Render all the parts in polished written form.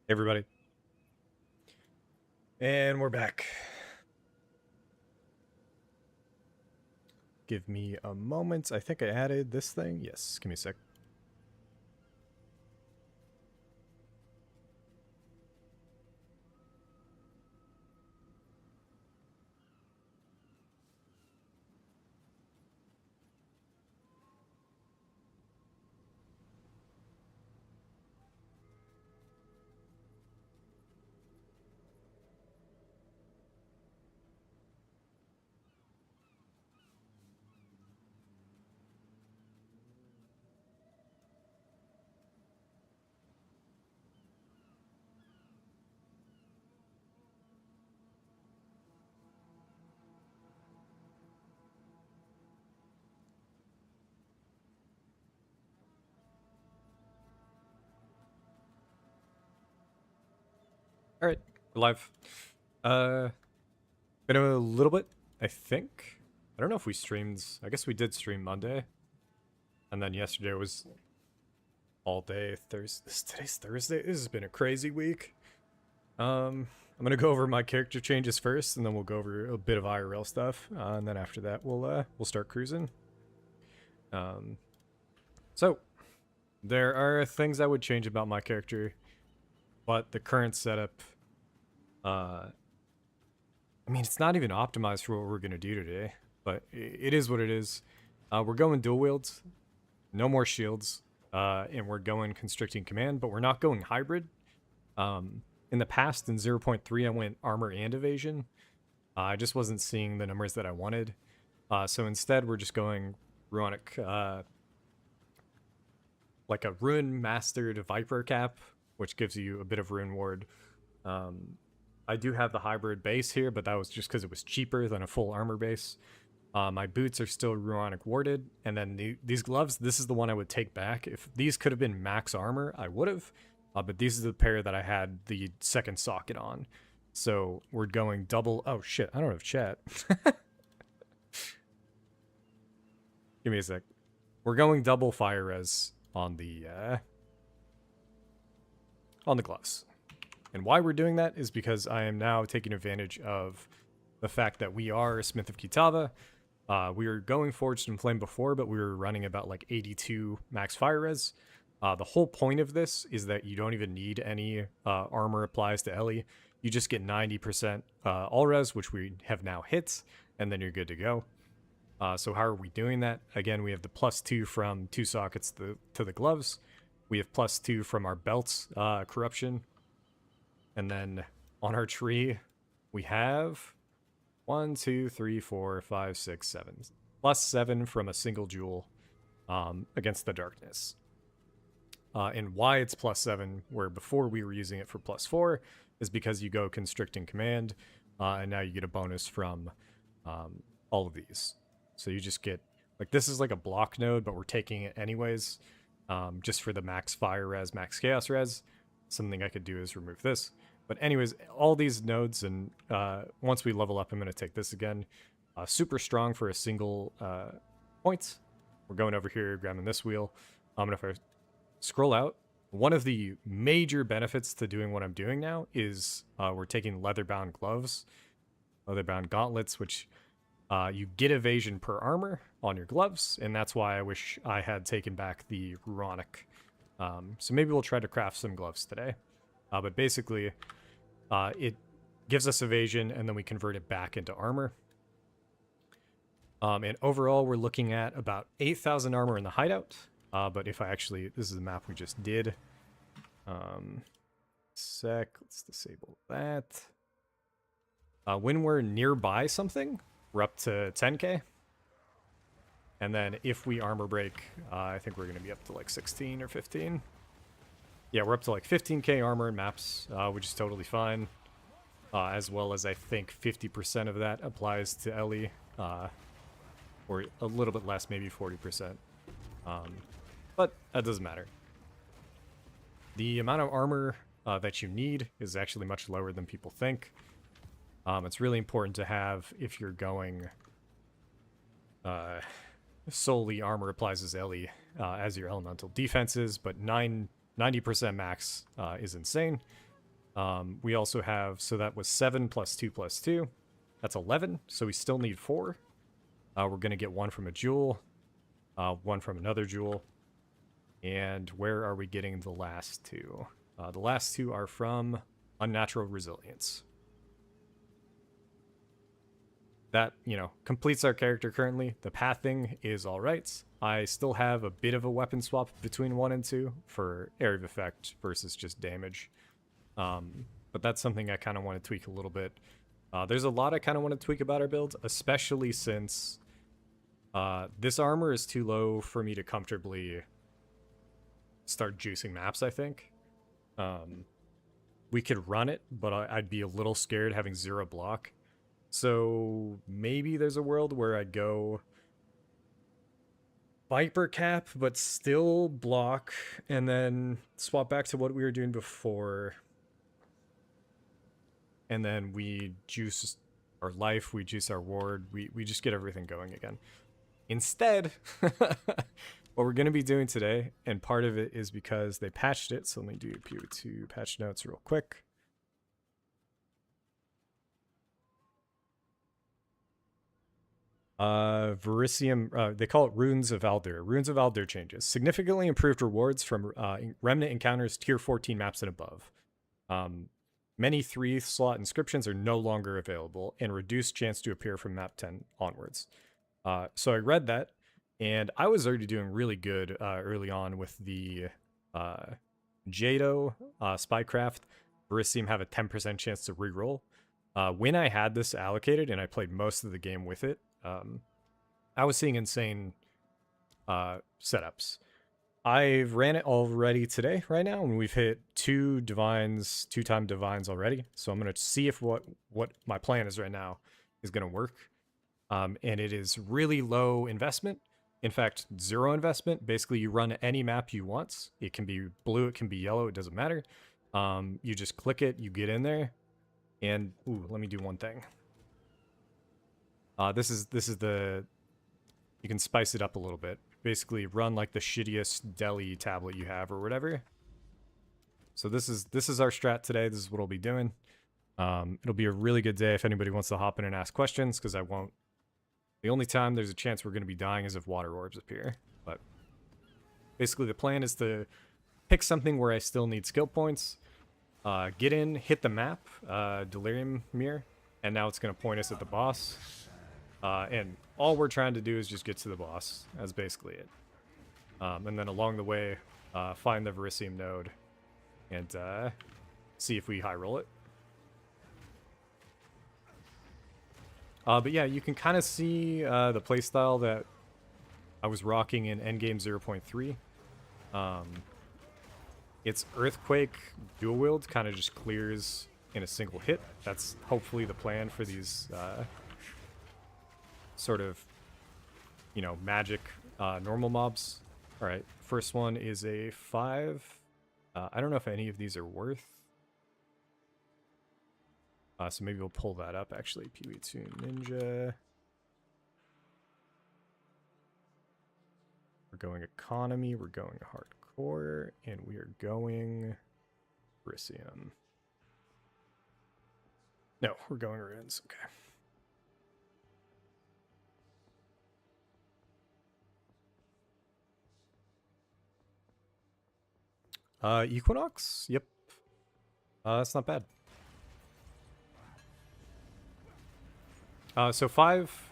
Hey everybody. And we're back. Give me a moment. I think I added this thing. Yes, give me a sec. Alright, we're live. Been a little bit, I think. I don't know if we streamed. I guess we did stream Monday. And then yesterday was all day Thursday. Today's Thursday. This has been a crazy week. I'm gonna go over my character changes first, and then we'll go over a bit of IRL stuff, and then after that we'll start cruising. So there are things I would change about my character, but the current setup, I mean, it's not even optimized for what we're gonna do today, but it is what it is. We're going dual wields, no more shields, and we're going constricting command, but we're not going hybrid. In the past, in 0.3, I went armor and evasion. I just wasn't seeing the numbers that I wanted. So instead, we're just going Runic, like a Rune Mastered Viper Cap, which gives you a bit of Rune Ward. I do have the hybrid base here, but that was just because it was cheaper than a full armor base. My boots are still Runic warded, and then these gloves, this is the one I would take back. If these could have been max armor, I would have. But these are the pair that I had the second socket on. So we're going double. Oh shit, I don't have chat. Give me a sec. We're going double fire res on the gloves. And why we're doing that is because I am now taking advantage of the fact that we are a Smith of Kitava. We were going Forged in Flame before, but we were running about like 82 max fire res. The whole point of this is that you don't even need any armor applies to Ellie. You just get 90% all res, which we have now hit, and then you're good to go. So how are we doing that? Again, we have the +2 from 2 sockets to the gloves. We have +2 from our belts, corruption. And then on our tree, we have 1, 2, 3, 4, 5, 6, 7. +7 from a single jewel against the darkness. And why it's +7, where before we were using it for +4, is because you go constricting command, and now you get a bonus from all of these. So you just get, like, this is like a block node, but we're taking it anyways, just for the max fire res, max chaos res. Something I could do is remove this. But anyways, all these nodes, and once we level up, I'm going to take this again. Super strong for a single point. We're going over here, grabbing this wheel. And if I scroll out, one of the major benefits to doing what I'm doing now is we're taking leather-bound gloves, leather-bound gauntlets, which you get evasion per armor on your gloves, and that's why I wish I had taken back the Runic. So maybe we'll try to craft some gloves today. But basically, it gives us evasion, and then we convert it back into armor. And overall, we're looking at about 8,000 armor in the hideout. But if I actually, this is the map we just did. Let's disable that. When we're nearby something, we're up to 10k. And then if we armor break, I think we're going to be up to like 16 or 15. Yeah, we're up to like 15k armor in maps, which is totally fine. As well as I think 50% of that applies to Ellie, or a little bit less, maybe 40%. But that doesn't matter. The amount of armor that you need is actually much lower than people think. It's really important to have if you're going solely armor applies as Ellie as your elemental defenses, but 90% max is insane. We also have, so that was 7 plus 2 plus 2. That's 11, so we still need 4. We're going to get 1 from a jewel, 1 from another jewel. And where are we getting the last 2? The last 2 are from Unnatural Resilience. That, completes our character currently. The pathing is alright. I still have a bit of a weapon swap between 1 and 2 for area of effect versus just damage. But that's something I kind of want to tweak a little bit. There's a lot I kind of want to tweak about our build, especially since this armor is too low for me to comfortably start juicing maps, I think. We could run it, but I'd be a little scared having 0 block. So maybe there's a world where I go Viper cap, but still block, and then swap back to what we were doing before. And then we juice our life, we juice our ward, we just get everything going again. Instead, what we're going to be doing today, and part of it is because they patched it, so let me do PoE2 patch notes real quick. Verisium, they call it Runes of Aldur. Runes of Aldur changes. Significantly improved rewards from Remnant encounters tier 14 maps and above. Many 3-slot inscriptions are no longer available, and reduced chance to appear from map 10 onwards. So I read that, and I was already doing really good early on with the Jado, Spycraft. Verisium have a 10% chance to reroll. When I had this allocated, and I played most of the game with it, I was seeing insane setups. I've ran it already today, right now, and we've hit 2 divines, 2-time divines already. So I'm going to see if what my plan is right now is going to work. And it is really low investment. In fact, 0 investment. Basically, you run any map you want. It can be blue, it can be yellow, it doesn't matter. You just click it, you get in there, and let me do one thing. This is the, you can spice it up a little bit. Basically run like the shittiest deli tablet you have or whatever. So this is our strat today. This is what I'll be doing. It'll be a really good day if anybody wants to hop in and ask questions, because I won't. The only time there's a chance we're going to be dying is if water orbs appear. But basically the plan is to pick something where I still need skill points, get in, hit the map, Delirium Mirror, and now it's going to point us at the boss. And all we're trying to do is just get to the boss. That's basically it. And then along the way, find the Verisium node and see if we high roll it. But yeah, you can kind of see the playstyle that I was rocking in Endgame 0.3. It's Earthquake dual wield, kind of just clears in a single hit. That's hopefully the plan for these sort of, magic normal mobs. All right, first one is a 5. I don't know if any of these are worth. So maybe we'll pull that up, actually. PoE2 Ninja. We're going economy, we're going hardcore, and we are going Verisium. No, we're going runes, okay. Equinox? Yep. That's not bad. So 5,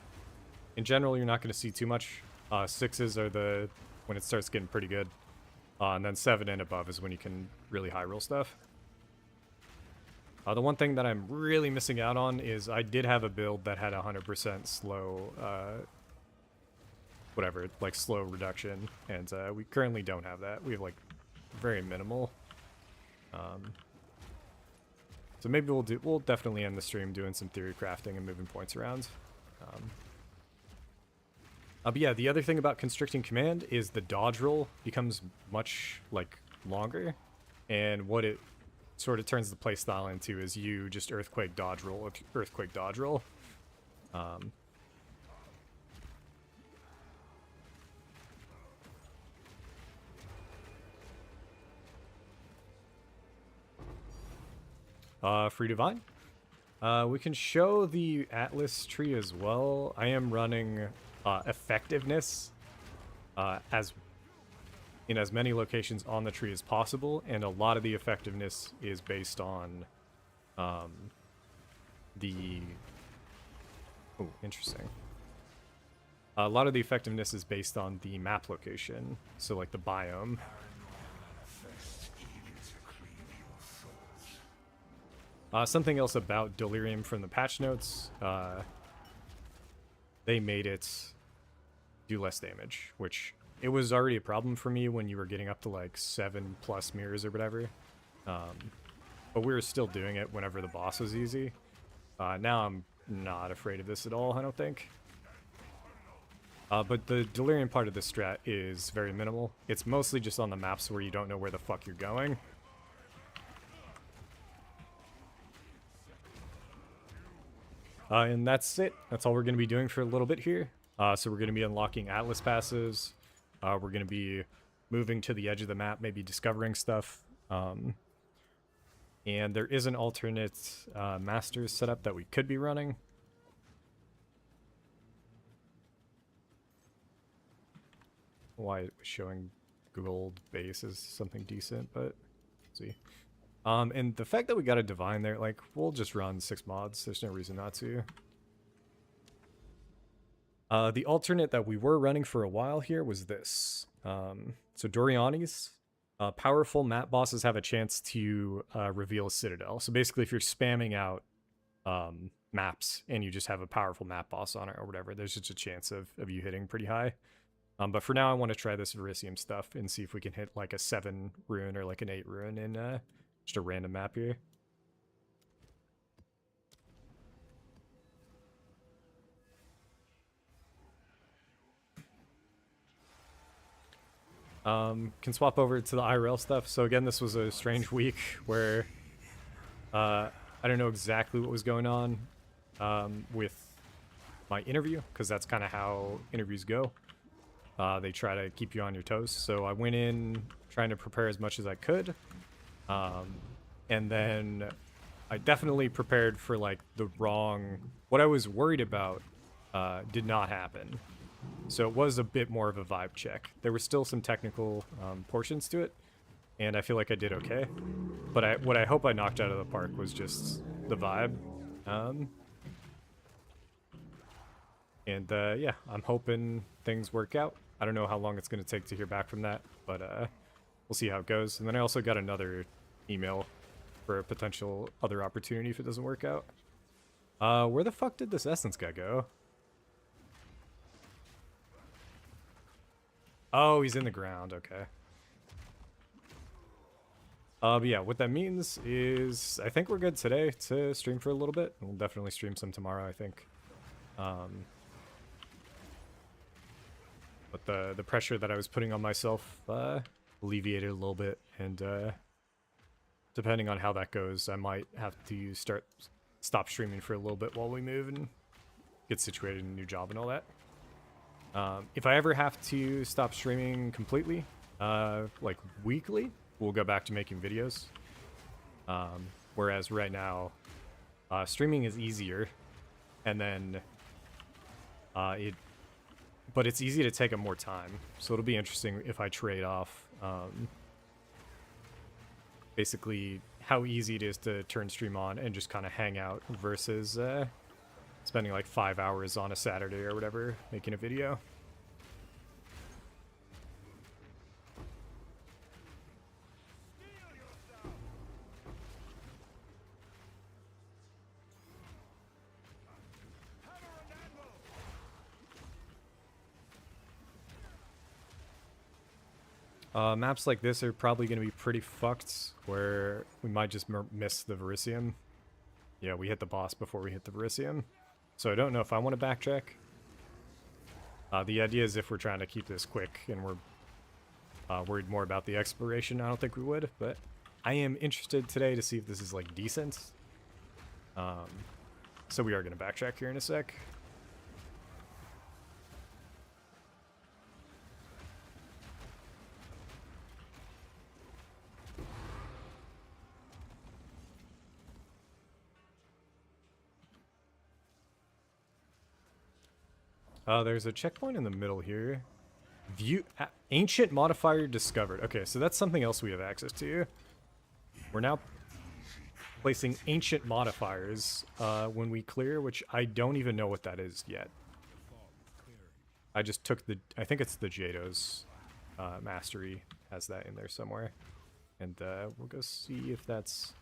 in general, you're not going to see too much. 6s are when it starts getting pretty good. And then 7 and above is when you can really high roll stuff. The one thing that I'm really missing out on is I did have a build that had 100% slow, slow reduction. And we currently don't have that. We have, very minimal. So maybe we'll definitely end the stream doing some theory crafting and moving points around. But yeah, the other thing about constricting command is the dodge roll becomes much longer, and what it sort of turns the playstyle into is you just earthquake dodge roll, earthquake dodge roll. Free Divine. We can show the Atlas tree as well. I am running effectiveness as in as many locations on the tree as possible, and a lot of the effectiveness is based on the... Oh, interesting. A lot of the effectiveness is based on the map location, so like the biome. Something else about Delirium from the patch notes, they made it do less damage, which it was already a problem for me when you were getting up to like 7+ mirrors or whatever. But we were still doing it whenever the boss was easy. Now I'm not afraid of this at all, I don't think. But the Delirium part of this strat is very minimal. It's mostly just on the maps where you don't know where the fuck you're going. And that's it. That's all we're going to be doing for a little bit here. So we're going to be unlocking Atlas passes. We're going to be moving to the edge of the map, maybe discovering stuff. And there is an alternate Masters setup that we could be running. Why it was showing gold base is something decent, but let's see. And the fact that we got a divine there, like, we'll just run 6 mods. There's no reason not to. The alternate that we were running for a while here was this. So Doriani's, powerful map bosses have a chance to reveal a citadel. So basically, if you're spamming out maps and you just have a powerful map boss on it or whatever, there's just a chance of you hitting pretty high. But for now, I want to try this Verisium stuff and see if we can hit like a 7 rune or like an 8 rune in just a random map here. Can swap over to the IRL stuff. So again, this was a strange week where I don't know exactly what was going on with my interview, because that's kind of how interviews go. They try to keep you on your toes. So I went in trying to prepare as much as I could. And then I definitely prepared for like the wrong... What I was worried about did not happen. So it was a bit more of a vibe check. There were still some technical portions to it, and I feel like I did okay. But what I hope I knocked out of the park was just the vibe. Yeah, I'm hoping things work out. I don't know how long it's going to take to hear back from that, but we'll see how it goes. And then I also got another email for a potential other opportunity if it doesn't work out. Where the fuck did this Essence guy go? Oh, he's in the ground, okay. But yeah, what that means is I think we're good today to stream for a little bit. We'll definitely stream some tomorrow, I think. But the pressure that I was putting on myself alleviated a little bit, and depending on how that goes, I might have to stop streaming for a little bit while we move and get situated in a new job and all that. If I ever have to stop streaming completely, like weekly, we'll go back to making videos. Whereas right now, streaming is easier, and then but it's easy to take up more time. So it'll be interesting if I trade off basically how easy it is to turn stream on and just kind of hang out versus spending like 5 hours on a Saturday or whatever making a video. Maps like this are probably going to be pretty fucked, where we might just miss the Verisium. Yeah, we hit the boss before we hit the Verisium. So I don't know if I want to backtrack. The idea is if we're trying to keep this quick and we're worried more about the exploration, I don't think we would. But I am interested today to see if this is like decent. So we are going to backtrack here in a sec. There's a checkpoint in the middle here. View ancient modifier discovered. Okay, so that's something else we have access to. We're now placing ancient modifiers when we clear, which I don't even know what that is yet. I just took the, I think it's the Jado's mastery has that in there somewhere. And we'll go see if that's...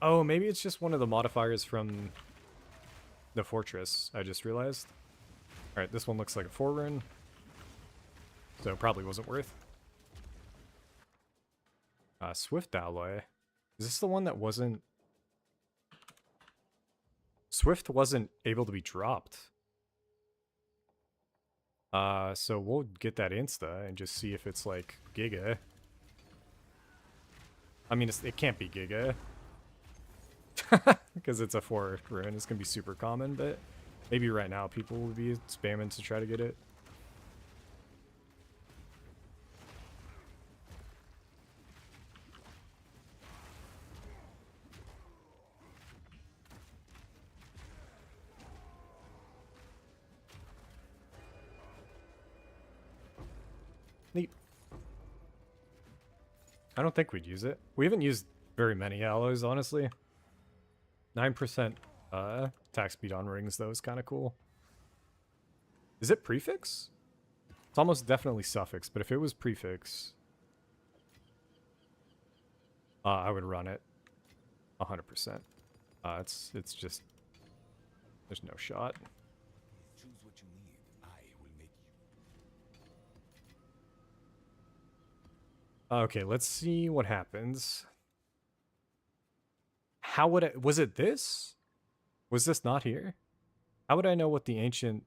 Oh, maybe it's just one of the modifiers from the fortress, I just realized. Alright, this one looks like a 4-rune. So probably wasn't worth. Swift alloy. Is this the one that wasn't... Swift wasn't able to be dropped. So we'll get that insta and just see if it's like Giga. I mean, it can't be Giga. Because it's a 4 rune. It's going to be super common, but maybe right now people will be spamming to try to get it. Neat. I don't think we'd use it. We haven't used very many alloys, honestly. 9% attack speed on rings, though, is kind of cool. Is it prefix? It's almost definitely suffix, but if it was prefix, I would run it 100%. It's just, there's no shot. Choose what you need. I will make you. Okay, let's see what happens. How would I... Was it this? Was this not here? How would I know what the ancient...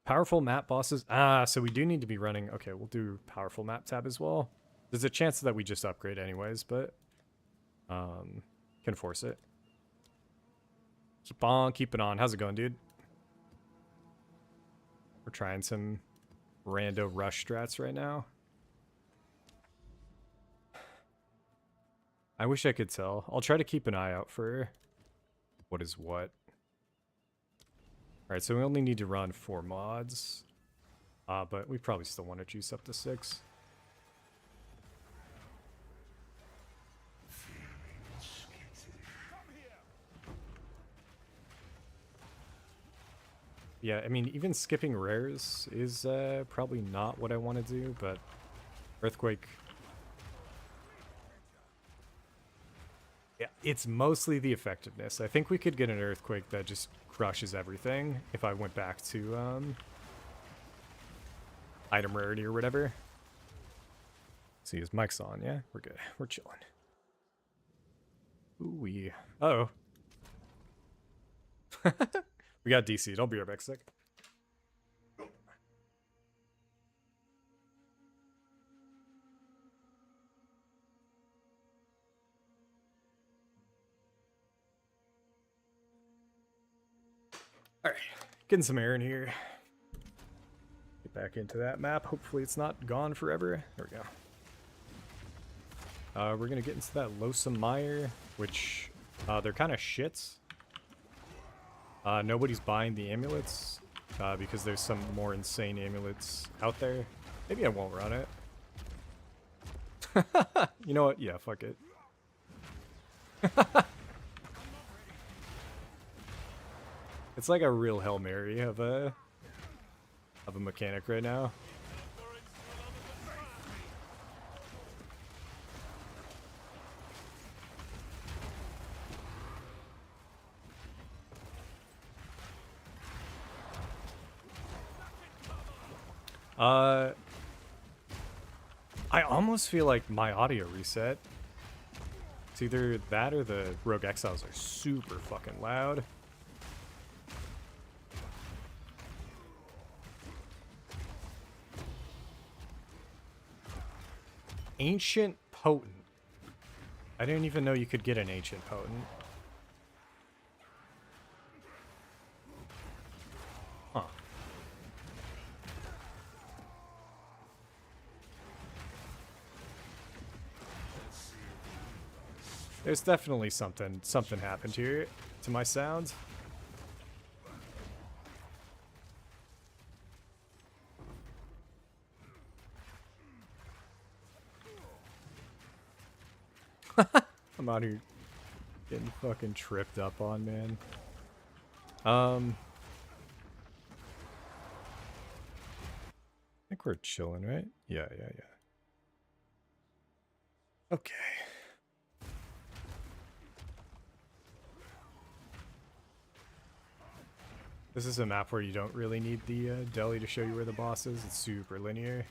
Powerful map bosses? Ah, so we do need to be running... Okay, we'll do powerful map tab as well. There's a chance that we just upgrade anyways, but... can force it. Keep on keeping on. How's it going, dude? We're trying some rando rush strats right now. I wish I could tell. I'll try to keep an eye out for what is what. Alright, so we only need to run 4 mods. But we probably still want to juice up to 6. Yeah, I mean, even skipping rares is probably not what I want to do, but Earthquake... Yeah, it's mostly the effectiveness. I think we could get an Earthquake that just crushes everything if I went back to item rarity or whatever. See, his mic's on, yeah? We're good. We're chilling. Ooh-wee. Uh-oh. We got DC'd. I'll be right back, sec. Alright, getting some air in here. Get back into that map. Hopefully it's not gone forever. There we go. We're gonna get into that Losum Mire, which they're kind of shits. Nobody's buying the amulets because there's some more insane amulets out there. Maybe I won't run it. You know what? Yeah, fuck it. It's like a real Hail Mary of a mechanic right now. I almost feel like my audio reset. It's either that or the Rogue Exiles are super fucking loud. Ancient Potent. I didn't even know you could get an Ancient Potent. Huh. There's definitely something happened here to my sound. I'm out here getting fucking tripped up on, man. I think we're chilling, right? Yeah. Okay. This is a map where you don't really need the deli to show you where the boss is. It's super linear.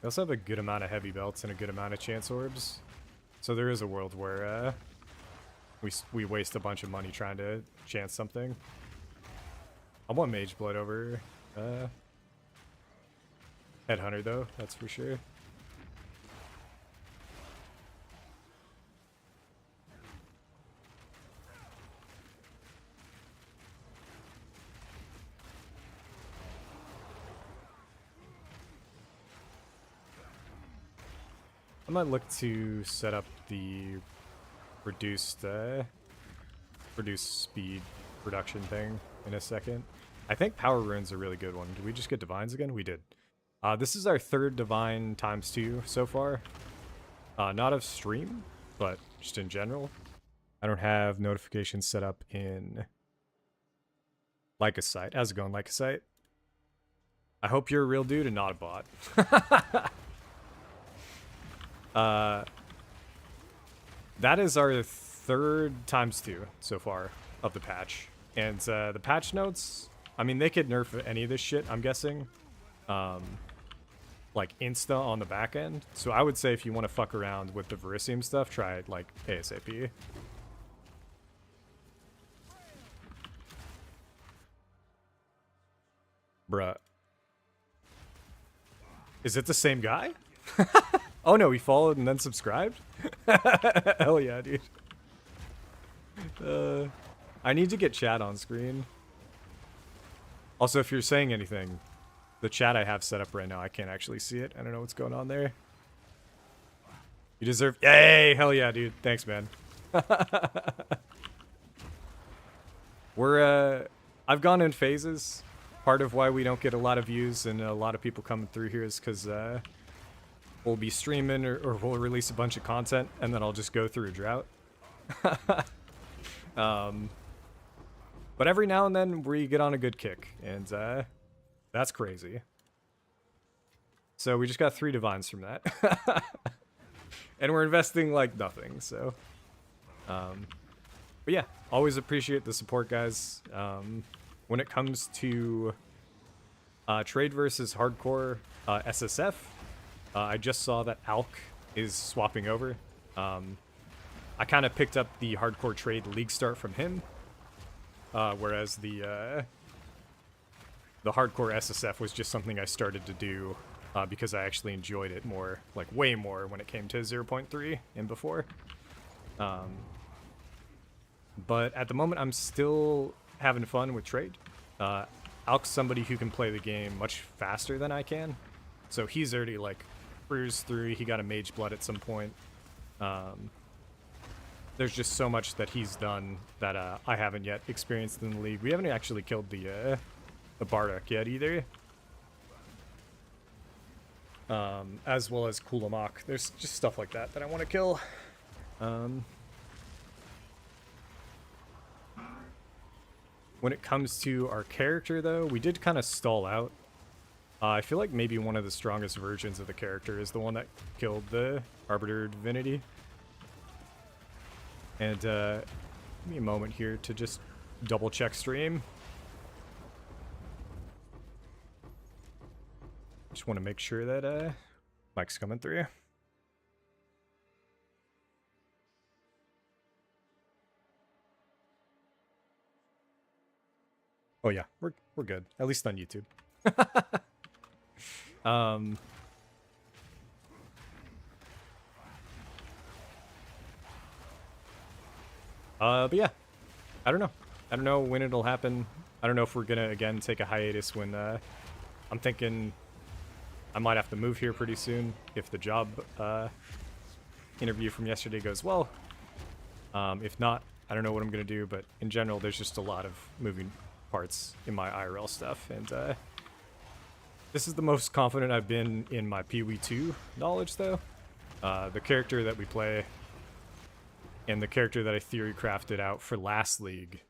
They also have a good amount of heavy belts and a good amount of chance orbs. So there is a world where we waste a bunch of money trying to chance something. I want Mage Blood over Headhunter though, that's for sure. I might look to set up the reduced speed reduction thing in a second. I think Power Rune's a really good one. Did we just get Divines again? We did. This is our third Divine ×2 so far. Not of stream, but just in general. I don't have notifications set up in Lycocyte. How's it going, Lycocyte? I hope you're a real dude and not a bot. That is our third ×2 so far of the patch. And the patch notes, I mean, they could nerf any of this shit, I'm guessing. Like insta on the back end. So I would say if you want to fuck around with the Verisium stuff, try it like ASAP. Bruh. Is it the same guy? Oh no, he followed and then subscribed? Hell yeah, dude. I need to get chat on screen. Also, if you're saying anything, the chat I have set up right now, I can't actually see it. I don't know what's going on there. You deserve... Yay! Hell yeah, dude. Thanks, man. I've gone in phases. Part of why we don't get a lot of views and a lot of people coming through here is because we'll be streaming or we'll release a bunch of content and then I'll just go through a drought. But every now and then we get on a good kick, and that's crazy. So we just got 3 Divines from that. And we're investing like nothing, so... But yeah, always appreciate the support, guys. When it comes to trade versus hardcore SSF, I just saw that Alk is swapping over. I kind of picked up the hardcore trade league start from him, whereas the hardcore SSF was just something I started to do because I actually enjoyed it more, like way more when it came to 0.3 and before. But at the moment, I'm still having fun with trade. Alk's somebody who can play the game much faster than I can, so he's already like cruised through. He got a Mage Blood at some point. There's just so much that he's done that I haven't yet experienced in the league. We haven't actually killed the Bardock yet either. As well as Kulamok. There's just stuff like that I want to kill. When it comes to our character, though, we did kind of stall out. I feel like maybe one of the strongest versions of the character is the one that killed the Arbiter Divinity. And give me a moment here to just double check stream. Just want to make sure that Mike's coming through. Oh yeah, we're good. At least on YouTube. But yeah, I don't know. I don't know when it'll happen. I don't know if we're gonna again take a hiatus when I'm thinking I might have to move here pretty soon if the job interview from yesterday goes well. If not, I don't know what I'm going to do, but in general, there's just a lot of moving parts in my IRL stuff, and this is the most confident I've been in my PoE2 knowledge, though. The character that we play and the character that I theory crafted out for last league,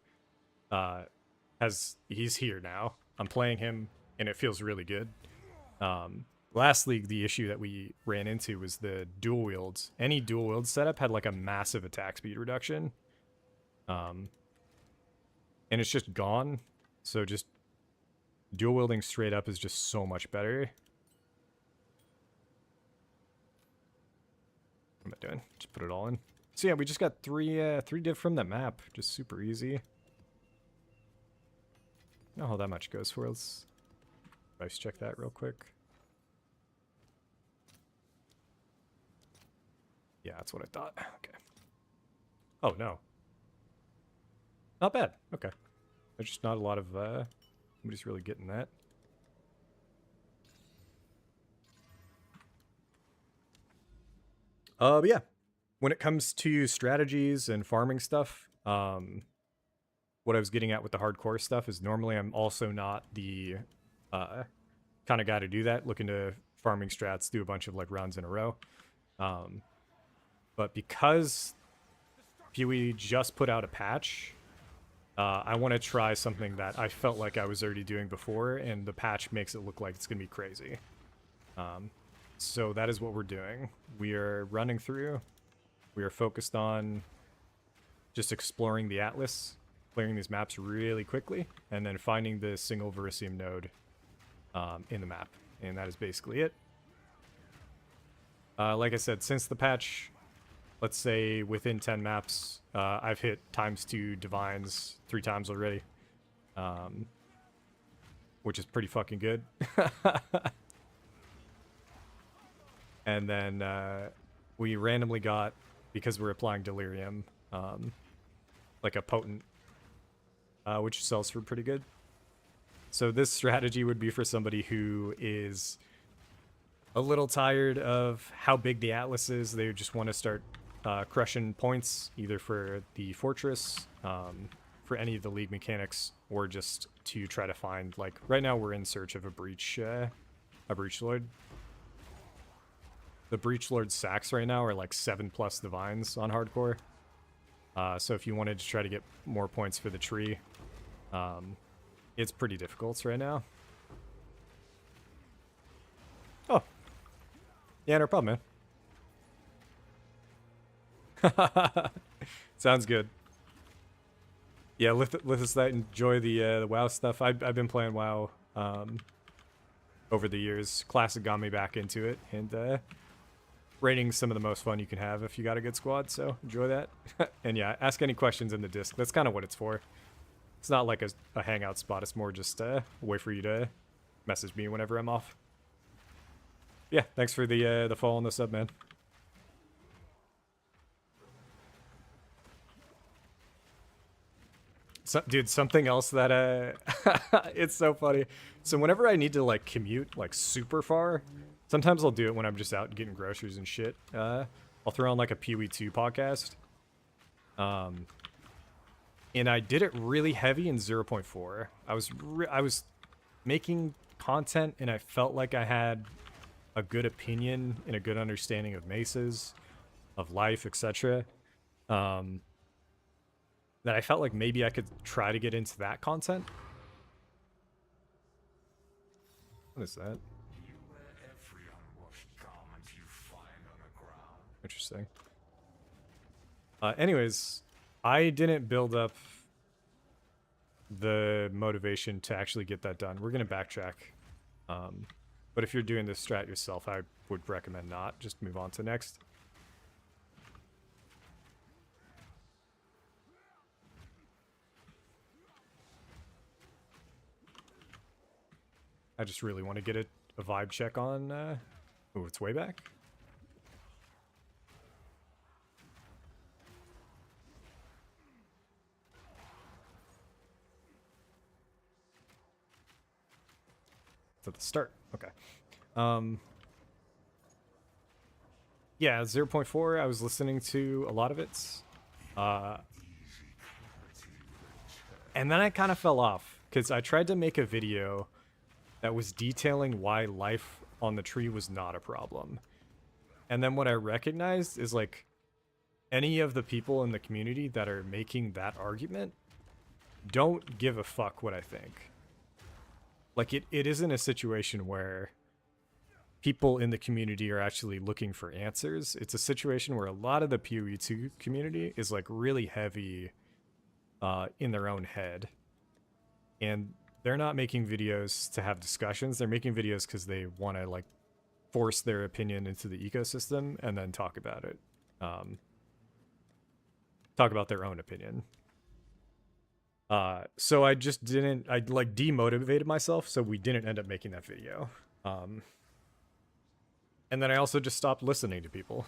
he's here now. I'm playing him, and it feels really good. Last league, the issue that we ran into was the dual wields. Any dual wield setup had like a massive attack speed reduction. And it's just gone. So just dual wielding straight up is just so much better. What am I doing? Just put it all in. So yeah, we just got three div from that map. Just super easy. Know how that much goes for. Let's price check that real quick. Yeah, that's what I thought. Okay. Oh, no. Not bad. Okay. There's just not a lot of, nobody's really getting that. But yeah. When it comes to strategies and farming stuff, what I was getting at with the hardcore stuff is normally I'm also not the kind of guy to do that, looking to farming strats, do a bunch of like runs in a row. But because PoE just put out a patch, I want to try something that I felt like I was already doing before, and the patch makes it look like it's going to be crazy. So that is what we're doing. We are running through. We are focused on just exploring the Atlas, clearing these maps really quickly, and then finding the single Verisium node in the map. And that is basically it. Like I said, since the patch, let's say within 10 maps, I've hit ×2 divines 3 times already, which is pretty fucking good. And then we randomly got, because we're applying delirium, like a potent, which sells for pretty good. So this strategy would be for somebody who is a little tired of how big the Atlas is. They just want to start crushing points, either for the fortress, for any of the league mechanics, or just to try to find, like, right now we're in search of a breach lord. The breach lord sacks right now are like 7+ divines on hardcore. So if you wanted to try to get more points for the tree, it's pretty difficult right now. Oh. Yeah, no problem, man. Sounds good. Yeah, Lithus Knight, enjoy the WoW stuff. I've been playing WoW over the years. Classic got me back into it, and raiding's some of the most fun you can have if you got a good squad, so enjoy that. And yeah, ask any questions in the disc. That's kind of what it's for. It's not like a hangout spot. It's more just a way for you to message me whenever I'm off. Yeah, thanks for the follow on the sub, man. So, dude, something else that it's so funny. So whenever I need to like commute like super far, sometimes I'll do it when I'm just out getting groceries and shit. I'll throw on like a PoE2 podcast. And I did it really heavy in 0.4. I was making content, and I felt like I had a good opinion and a good understanding of maces, of life, etc. That I felt like maybe I could try to get into that content. What is that? Interesting. Anyways, I didn't build up the motivation to actually get that done. We're going to backtrack. But if you're doing this strat yourself, I would recommend not. Just move on to next. I just really want to get a vibe check on... oh, it's way back? It's at the start. Okay. Yeah, 0.4, I was listening to a lot of it. And then I kind of fell off because I tried to make a video that was detailing why life on the tree was not a problem. And then what I recognized is like any of the people in the community that are making that argument don't give a fuck what I think. Like it isn't a situation where people in the community are actually looking for answers. It's a situation where a lot of the PoE2 community is like really heavy in their own head. And they're not making videos to have discussions. They're making videos because they want to like force their opinion into the ecosystem and then talk about it. Talk about their own opinion. So I just didn't, I like demotivated myself, so we didn't end up making that video. And then I also just stopped listening to people.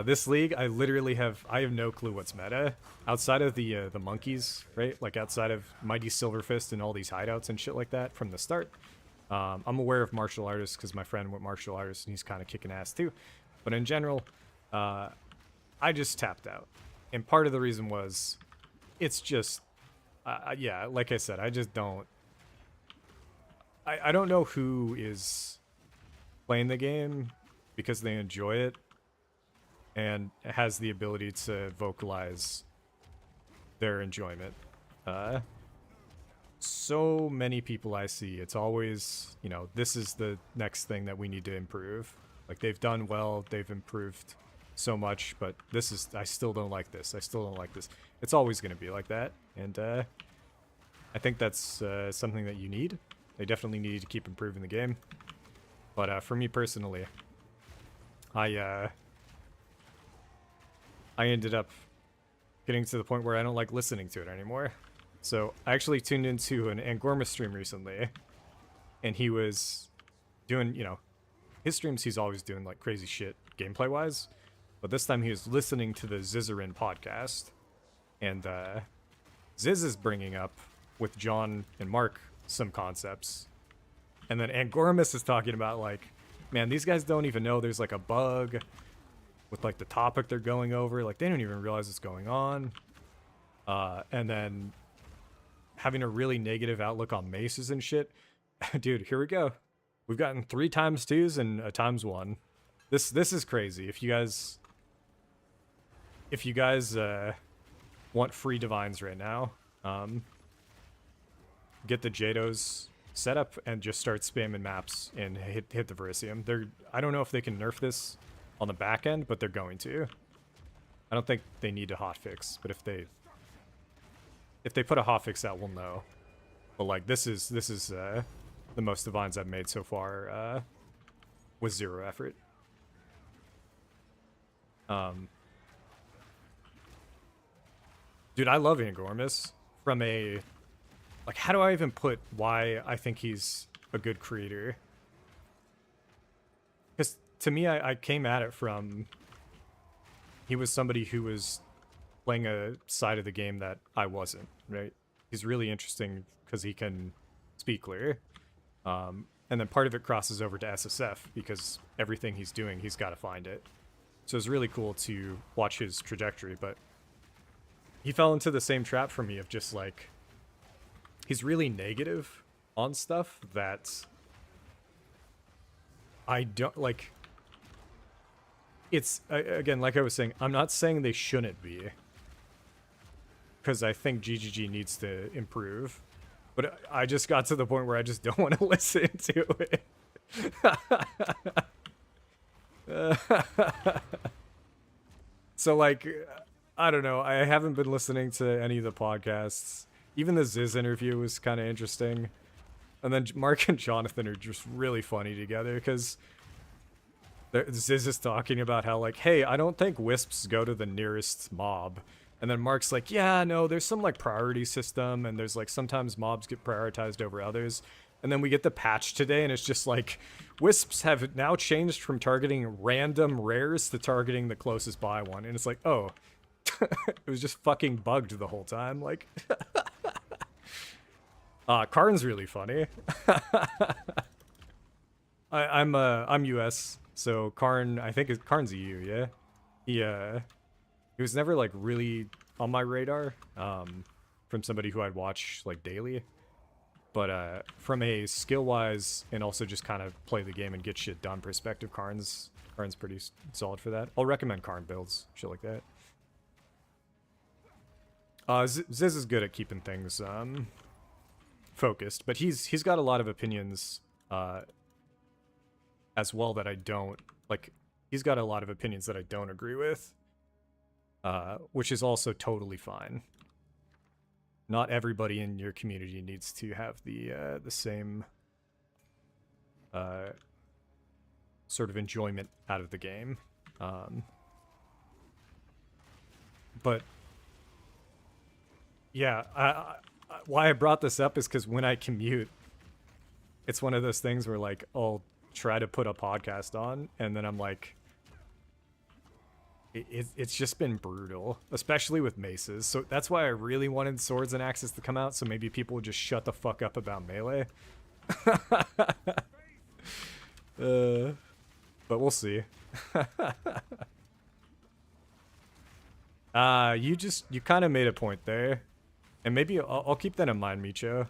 This league, I literally have no clue what's meta. Outside of the monkeys, right? Like outside of Mighty Silverfist and all these hideouts and shit like that from the start. I'm aware of martial artists because my friend went martial artist and he's kind of kicking ass too. But in general, I just tapped out. And part of the reason was, it's just, yeah, like I said, I just don't, I don't know who is playing the game because they enjoy it and has the ability to vocalize their enjoyment. So many people I see, it's always, you know, this is the next thing that we need to improve. Like, they've done well, they've improved so much, but this is, I still don't like this, I still don't like this. It's always going to be like that, and I think that's something that you need. They definitely need to keep improving the game. But for me personally, I ended up getting to the point where I don't like listening to it anymore. So I actually tuned into an Angorma stream recently, and he was doing, you know, his streams he's always doing like crazy shit gameplay-wise, but this time he was listening to the Zizarin podcast, and Ziz is bringing up with John and Mark some concepts. And then Angormus is talking about, like, man, these guys don't even know there's, like, a bug with, like, the topic they're going over. Like, they don't even realize what's going on. And then having a really negative outlook on maces and shit. Dude, here we go. We've gotten 3 times 2s and a times 1. This is crazy. If you guys want free divines right now, get the Jados set up and just start spamming maps and hit the Verisium. I don't know if they can nerf this on the back end, but they're going to. I don't think they need a hotfix, but if they put a hotfix out, we'll know. But like this is the most divines I've made so far with 0 effort. Dude, I love Angormus from a, like, how do I even put why I think he's a good creator? Because to me, I came at it from, he was somebody who was playing a side of the game that I wasn't, right? He's really interesting because he can speak clear. And then part of it crosses over to SSF because everything he's doing, he's got to find it. So it's really cool to watch his trajectory, but he fell into the same trap for me of just like, he's really negative on stuff that I don't like. It's again, like I was saying, I'm not saying they shouldn't be, because I think GGG needs to improve, but I just got to the point where I just don't want to listen to it. So like, I don't know, I haven't been listening to any of the podcasts. Even the Ziz interview was kind of interesting. And then Mark and Jonathan are just really funny together because Ziz is talking about how, like, hey, I don't think wisps go to the nearest mob. And then Mark's like, yeah, no, there's some, like, priority system, and there's, like, sometimes mobs get prioritized over others. And then we get the patch today, and it's just like, wisps have now changed from targeting random rares to targeting the closest by one. And it's like, oh, it was just fucking bugged the whole time, like... Karn's really funny. I'm US, so Karn, I think Karn's EU, yeah. He was never like really on my radar, from somebody who I'd watch like daily. But from a skill wise and also just kind of play the game and get shit done perspective, Karn's pretty solid for that. I'll recommend Karn builds, shit like that. Ziz is good at keeping things focused, but he's got a lot of opinions as well that I don't like. He's got a lot of opinions that I don't agree with, which is also totally fine. Not everybody in your community needs to have the same sort of enjoyment out of the game, but yeah, why I brought this up is because when I commute, it's one of those things where like I'll try to put a podcast on, and then I'm like, it's just been brutal, especially with maces. So that's why I really wanted swords and axes to come out, so maybe people would just shut the fuck up about melee. But we'll see. You kind of made a point there, and maybe I'll keep that in mind, Micho.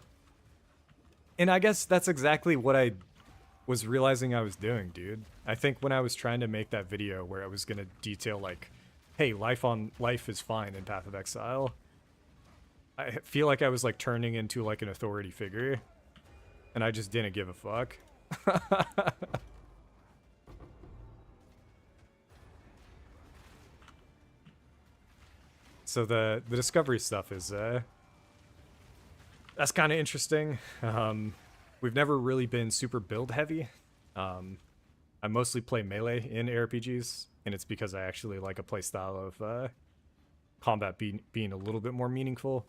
And I guess that's exactly what I was realizing I was doing, dude. I think when I was trying to make that video where I was gonna detail like, hey, life is fine in Path of Exile, I feel like I was like turning into like an authority figure, and I just didn't give a fuck. So the discovery stuff is that's kind of interesting. We've never really been super build heavy. I mostly play melee in ARPGs, and it's because I actually like a play style of combat being a little bit more meaningful.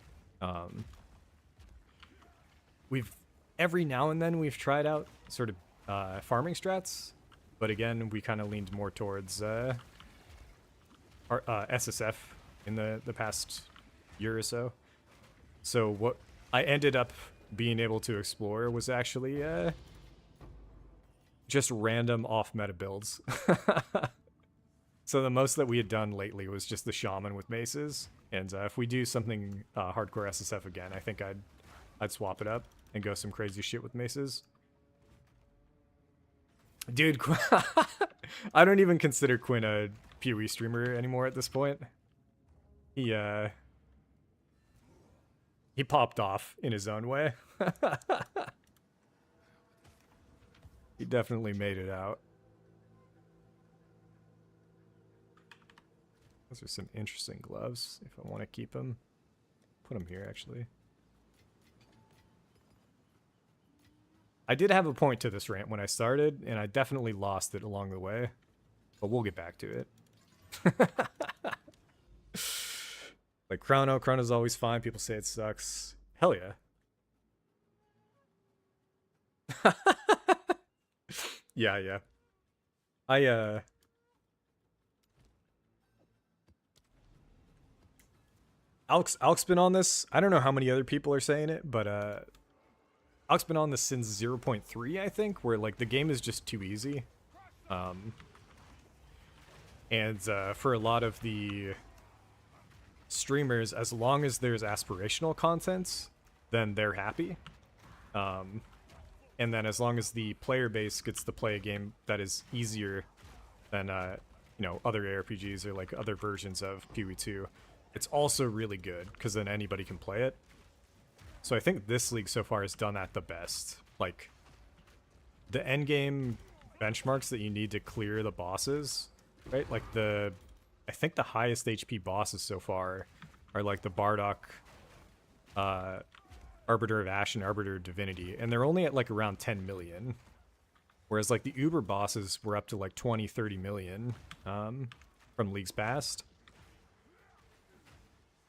Every now and then we've tried out sort of farming strats, but again, we kind of leaned more towards our SSF in the past year or so. So what I ended up being able to explore was actually just random off-meta builds. So the most that we had done lately was just the shaman with maces, and if we do something hardcore SSF again, I think I'd swap it up and go some crazy shit with maces. Dude, I don't even consider Quinn a PoE streamer anymore at this point. He popped off in his own way. He definitely made it out. Those are some interesting gloves, if I want to keep them. Put them here, actually. I did have a point to this rant when I started, and I definitely lost it along the way. But we'll get back to it. Like Chrono's always fine. People say it sucks. Hell yeah. Yeah. Alc's been on this. I don't know how many other people are saying it, but Alc's been on this since 0.3, I think, where like the game is just too easy. And for a lot of the streamers, as long as there's aspirational content, then they're happy. And then as long as the player base gets to play a game that is easier than other ARPGs or like other versions of PoE2, it's also really good because then anybody can play it. So I think this league so far has done that the best. Like the end game benchmarks that you need to clear the bosses, right? Like I think the highest HP bosses so far are like the Bardock, Arbiter of Ash, and Arbiter of Divinity, and they're only at like around 10 million. Whereas like the Uber bosses were up to like 20, 30 million from leagues past.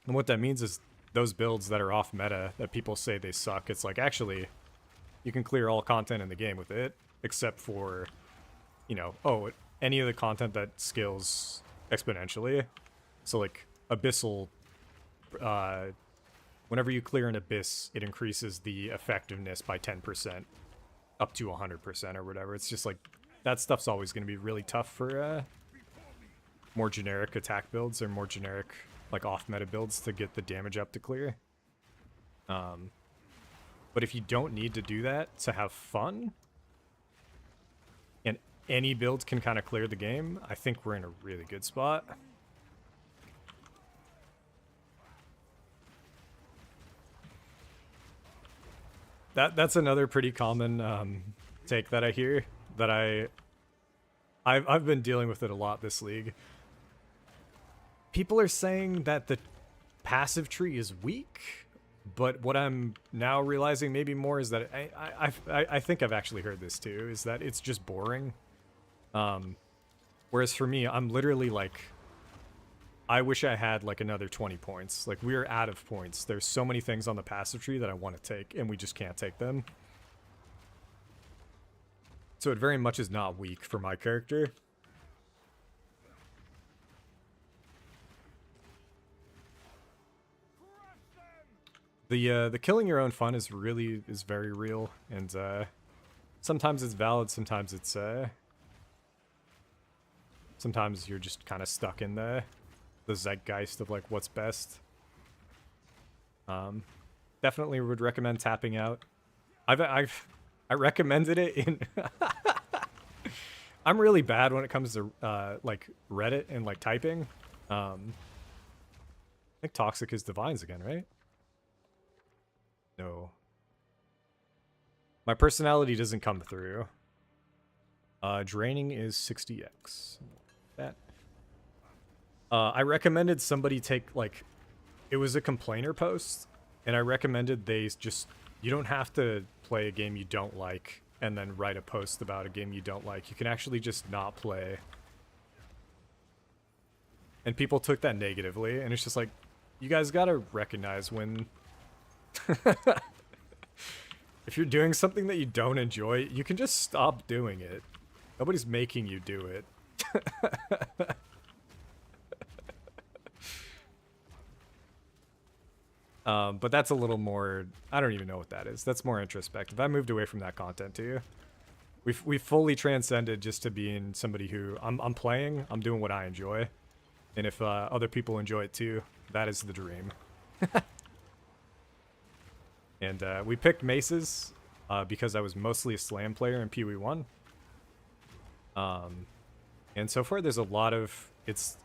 And what that means is those builds that are off meta that people say they suck, it's like actually you can clear all content in the game with it, except for, any of the content that scales exponentially. So like Abyssal, whenever you clear an Abyss, it increases the effectiveness by 10%. up to 100% or whatever. It's just like that stuff's always going to be really tough for more generic attack builds or more generic like off meta builds to get the damage up to clear. But if you don't need to do that to have fun, and any build can kind of clear the game, I think we're in a really good spot. That's another pretty common take that I hear, that I've been dealing with it a lot this league. People are saying that the passive tree is weak, but what I'm now realizing maybe more is that I think I've actually heard this too, is that it's just boring. Whereas for me, I'm literally like, I wish I had like another 20 points. Like, we're out of points. There's so many things on the passive tree that I want to take, and we just can't take them. So it very much is not weak for my character. The killing your own fun is very real, and sometimes it's valid, sometimes it's sometimes you're just kind of stuck in the zeitgeist of like what's best. Definitely would recommend tapping out. I recommended it in I'm really bad when it comes to like Reddit and like typing. I think toxic is divines again, right? No. My personality doesn't come through. Draining is 60x. That. I recommended somebody take, like, it was a complainer post, and I recommended they just, you don't have to play a game you don't like and then write a post about a game you don't like. You can actually just not play. And people took that negatively, and it's just like, you guys gotta recognize when if you're doing something that you don't enjoy, you can just stop doing it. Nobody's making you do it. But that's a little more, I don't even know what that is. That's more introspective. I moved away from that content too. We've fully transcended just to being somebody who I'm playing, I'm doing what I enjoy. And if other people enjoy it too, that is the dream. And we picked Maces because I was mostly a slam player in PoE1. And so far there's a lot of, it's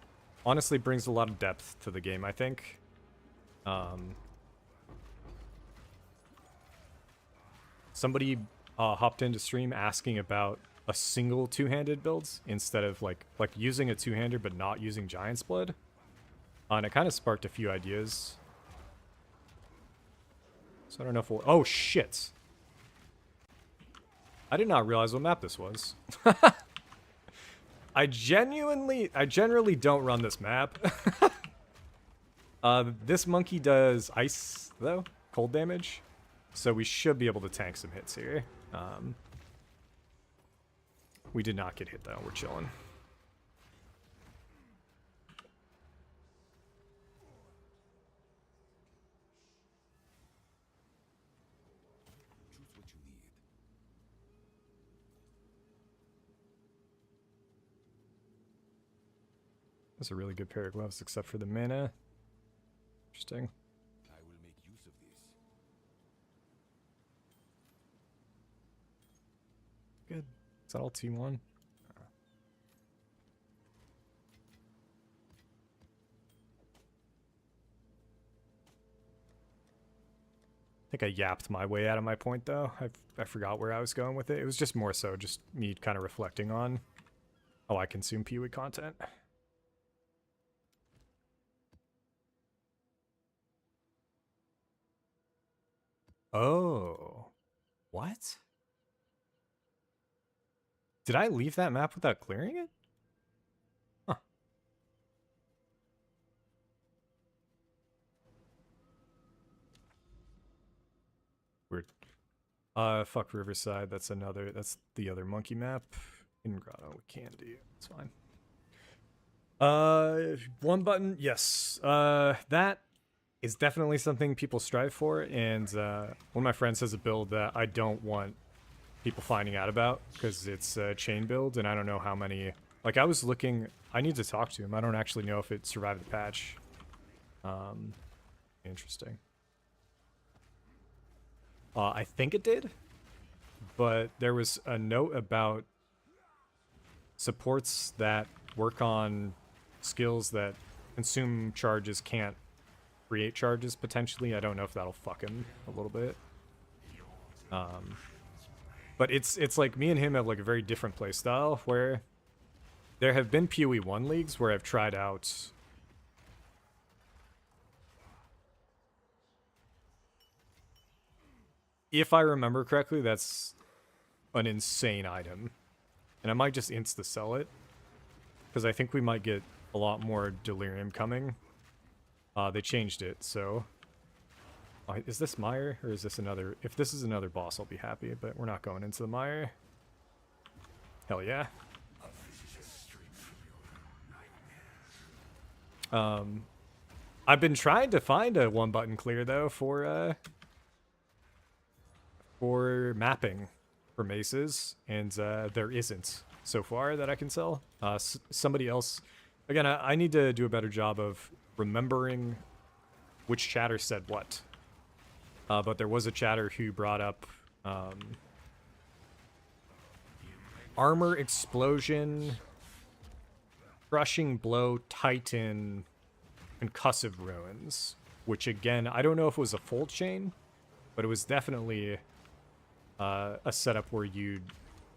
honestly brings a lot of depth to the game, I think. Somebody hopped into stream asking about a single two-handed builds instead of like using a two-hander but not using Giant's Blood. And it kind of sparked a few ideas. So I don't know if we'll... Oh, shit! I did not realize what map this was. I generally don't run this map. This monkey does ice, though. Cold damage. So we should be able to tank some hits here. We did not get hit, though. We're chilling. Choose what you need. That's a really good pair of gloves, except for the mana. Interesting. I will make use of this. Good. Is that all T1? I think I yapped my way out of my point, though. I forgot where I was going with it. It was just more so just me kind of reflecting on how I consume PoE content. Oh. What? Did I leave that map without clearing it? Huh. Weird. Fuck Riverside. That's the other monkey map. In Grotto, we can do. It's fine. One button, yes. That is definitely something people strive for, and one of my friends has a build that I don't want people finding out about because it's a chain build, and I don't know how many. Like, I was looking. I need to talk to him. I don't actually know if it survived the patch. Interesting. I think it did, but there was a note about supports that work on skills that consume charges can't create charges potentially. I don't know if that'll fuck him a little bit. But it's like me and him have like a very different play style where there have been PoE1 leagues where I've tried out if I remember correctly, that's an insane item. And I might just insta-sell it. Because I think we might get a lot more delirium coming. They changed it, so... is this Mire, or is this another... If this is another boss, I'll be happy, but we're not going into the Mire. Hell yeah. I've been trying to find a one-button clear, though, for mapping for maces, and there isn't so far that I can sell. Somebody else... Again, I need to do a better job of remembering which chatter said what. But there was a chatter who brought up armor explosion, crushing blow, titan, concussive ruins. Which again, I don't know if it was a full chain, but it was definitely a setup where you'd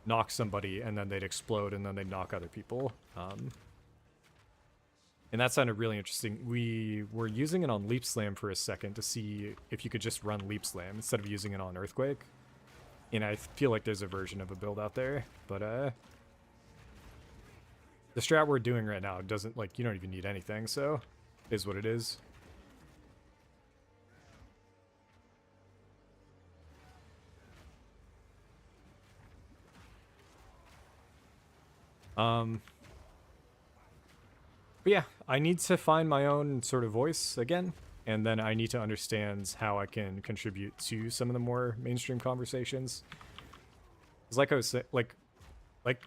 knock somebody and then they'd explode and then they'd knock other people. And that sounded really interesting. We were using it on Leap Slam for a second to see if you could just run Leap Slam instead of using it on Earthquake. And I feel like there's a version of a build out there, but the strat we're doing right now doesn't, like, you don't even need anything, so it is what it is. But yeah, I need to find my own sort of voice again, and then I need to understand how I can contribute to some of the more mainstream conversations. Because like I was saying, like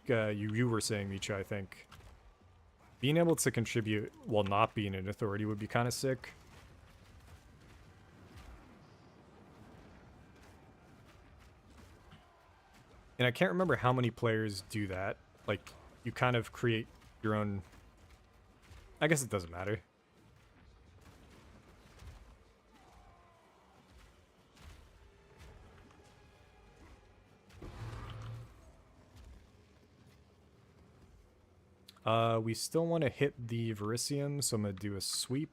you were saying, Micha, I think being able to contribute while not being an authority would be kind of sick. And I can't remember how many players do that. Like, you kind of create your own... I guess it doesn't matter. We still want to hit the Verisium, so I'm going to do a sweep.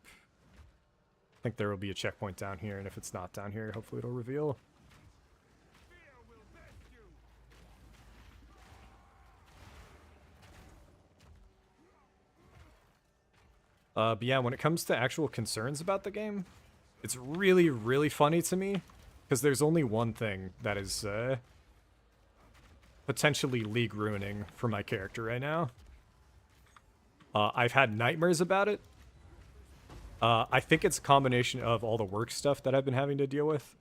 I think there will be a checkpoint down here, and if it's not down here, hopefully it'll reveal. But yeah, when it comes to actual concerns about the game, it's really, really funny to me, because there's only one thing that is potentially league ruining for my character right now. I've had nightmares about it. I think it's a combination of all the work stuff that I've been having to deal with.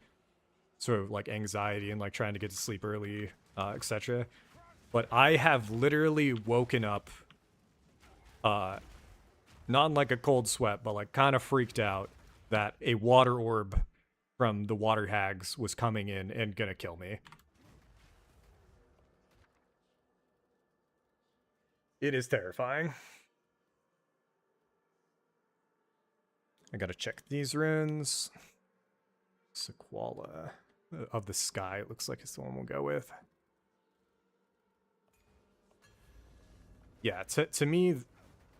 Sort of like anxiety and like trying to get to sleep early, etc. But I have literally woken up, not in like a cold sweat, but like kind of freaked out that a water orb from the water hags was coming in and gonna kill me. It is terrifying. I gotta check these runes. Sequala of the Sky, it looks like it's the one we'll go with. Yeah, to me,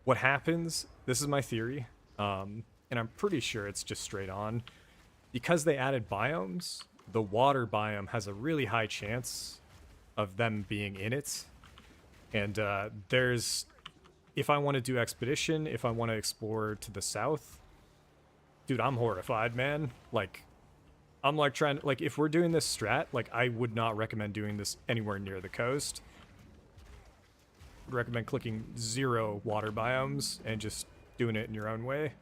what happens, this is my theory, and I'm pretty sure it's just straight on. Because they added biomes, the water biome has a really high chance of them being in it. And there's, if I want to do expedition, if I want to explore to the south, dude, I'm horrified, man. Like, I'm like trying to, like, if we're doing this strat, like, I would not recommend doing this anywhere near the coast. I'd recommend clicking 0 water biomes and just doing it in your own way.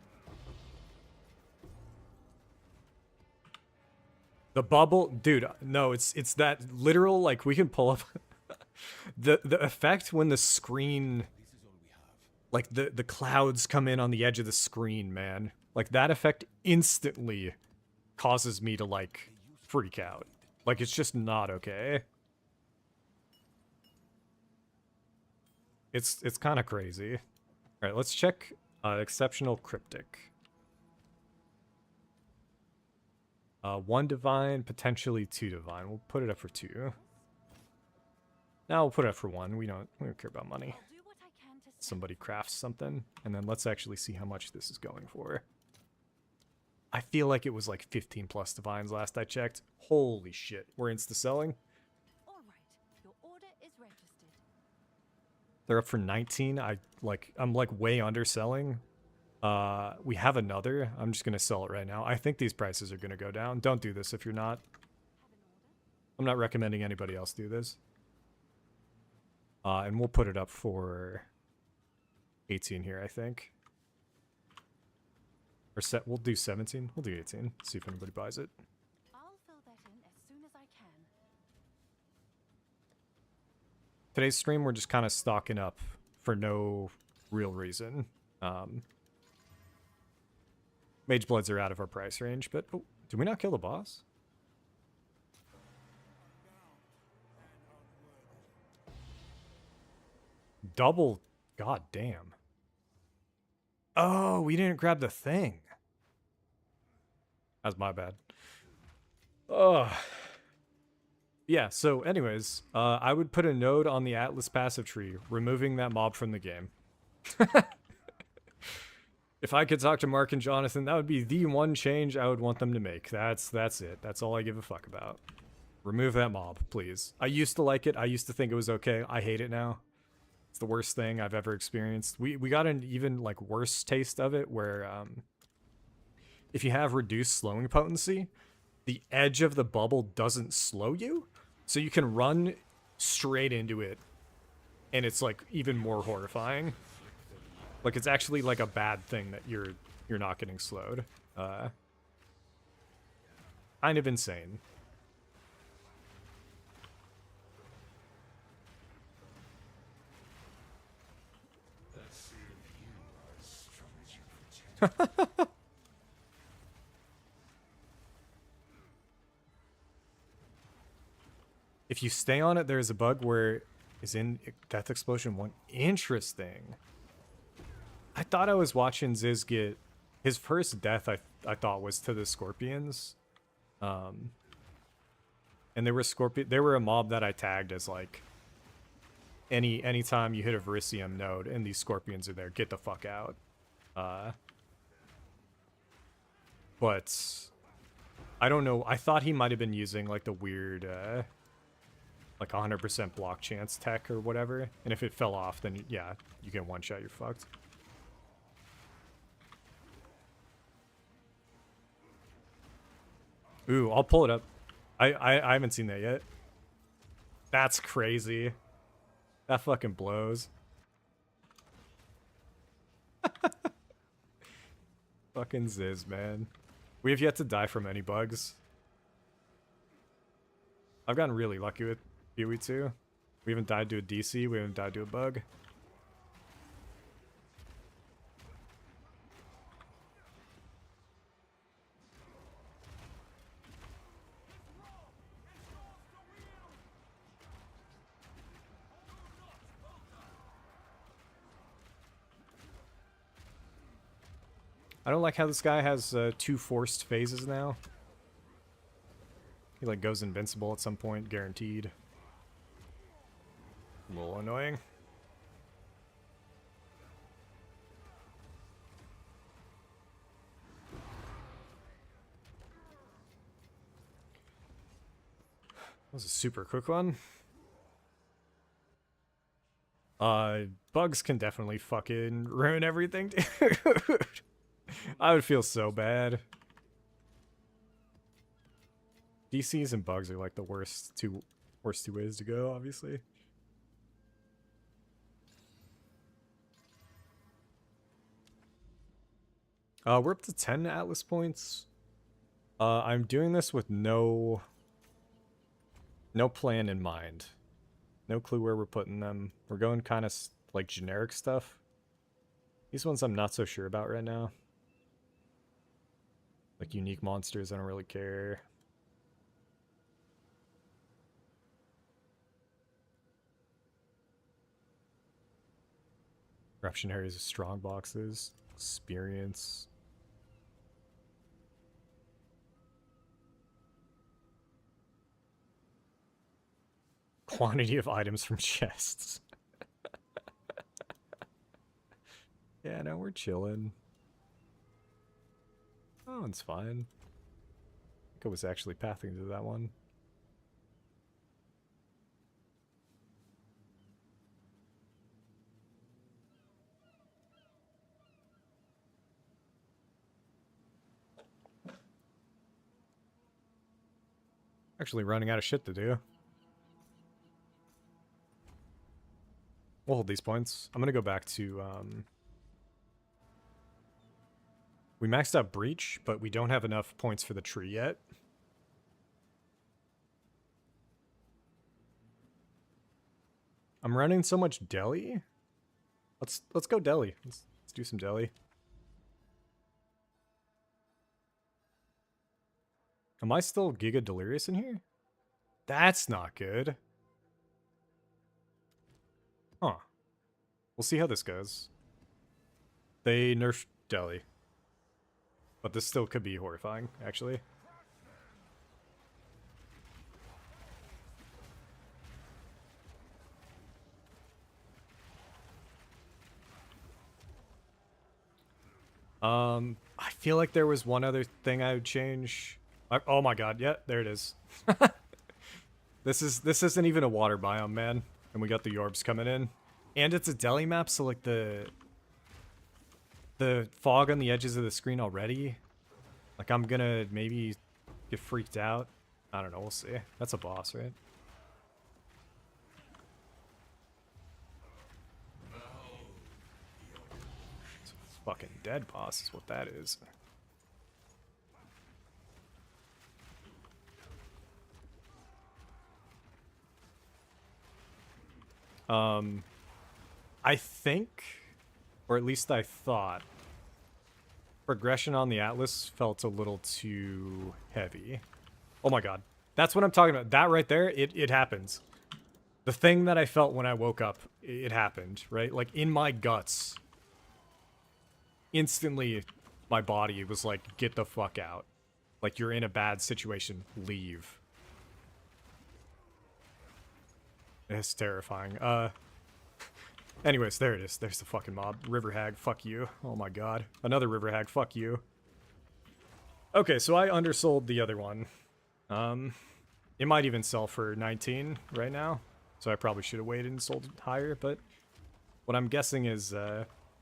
The bubble, dude. No, it's that literal. Like we can pull up the effect when the screen, This is all we have. like the clouds come in on the edge of the screen, man. Like that effect instantly causes me to like freak out. Like it's just not okay. It's kind of crazy. All right, let's check exceptional cryptic. 1 divine, potentially 2 divine. We'll put it up for 2. Now we'll put it up for 1. We don't care about money. I'll do what I can to Somebody crafts something, and then let's actually see how much this is going for. I feel like it was like 15 plus divines last I checked. Holy shit, we're insta selling. All right, your order is registered. They're up for 19. I'm like way underselling. We have another. I'm just gonna sell it right now. I think these prices are gonna go down. Don't do this if you're not. I'm not recommending anybody else do this. And we'll put it up for 18 here, I think. Or set. We'll do 17. We'll do 18. See if anybody buys it. I'll fill that in as soon as I can. Today's stream, we're just kind of stocking up for no real reason. Mage Bloods are out of our price range, but oh, did we not kill the boss? Double, god damn. Oh, we didn't grab the thing. That's my bad. Oh. Yeah, so anyways, I would put a node on the Atlas passive tree, removing that mob from the game. If I could talk to Mark and Jonathan, that would be the one change I would want them to make. That's it. That's all I give a fuck about. Remove that mob, please. I used to like it. I used to think it was okay. I hate it now. It's the worst thing I've ever experienced. We got an even like worse taste of it where if you have reduced slowing potency, the edge of the bubble doesn't slow you. So you can run straight into it and it's like even more horrifying. Like it's actually like a bad thing that you're not getting slowed. Kind of insane. If you stay on it, there's a bug where is in Death Explosion 1. Interesting. I thought I was watching Ziz get his first death. I thought was to the scorpions, and they were a mob that I tagged as like anytime you hit a Verisium node and these scorpions are there, get the fuck out. But I don't know. I thought he might have been using like the weird like 100% block chance tech or whatever, and if it fell off, then yeah, you get one shot, you're fucked. Ooh, I'll pull it up. I haven't seen that yet. That's crazy. That fucking blows. Fucking Ziz, man. We have yet to die from any bugs. I've gotten really lucky with PoE2. We haven't died to a DC, we haven't died to a bug. I don't like how this guy has 2 forced phases now. He like goes invincible at some point, guaranteed. A little annoying. That was a super quick one. Bugs can definitely fucking ruin everything, dude. I would feel so bad. DCs and bugs are like the worst two ways to go, obviously. We're up to 10 Atlas points. I'm doing this with no plan in mind. No clue where we're putting them. We're going kind of like generic stuff. These ones I'm not so sure about right now. Like unique monsters, I don't really care. Corruption areas of strong boxes. Experience. Quantity of items from chests. Yeah, no, we're chilling. Oh, it's fine. I think I was actually pathing to that one. Actually running out of shit to do. We'll hold these points. I'm gonna go back to, we maxed out Breach, but we don't have enough points for the tree yet. I'm running so much Delhi. Let's go Delhi. Let's do some Delhi. Am I still Giga Delirious in here? That's not good. Huh. We'll see how this goes. They nerfed Delhi. But this still could be horrifying, actually. I feel like there was one other thing I would change. Oh my god, yeah, there it is. This isn't even a water biome, man. And we got the Yorbs coming in. And it's a Delhi map, so like the fog on the edges of the screen already. Like I'm gonna maybe get freaked out. I don't know, we'll see. That's a boss, right? It's a fucking dead boss is what that is. I think, or at least I thought, progression on the Atlas felt a little too heavy. Oh my god. That's what I'm talking about. That right there, it happens. The thing that I felt when I woke up, it happened, right? Like, in my guts, instantly, my body was like, get the fuck out. Like, you're in a bad situation. Leave. It's terrifying. Anyways, there it is. There's the fucking mob. River Hag, fuck you. Oh my god. Another River Hag, fuck you. Okay, so I undersold the other one. It might even sell for 19 right now. So I probably should have waited and sold it higher, but what I'm guessing is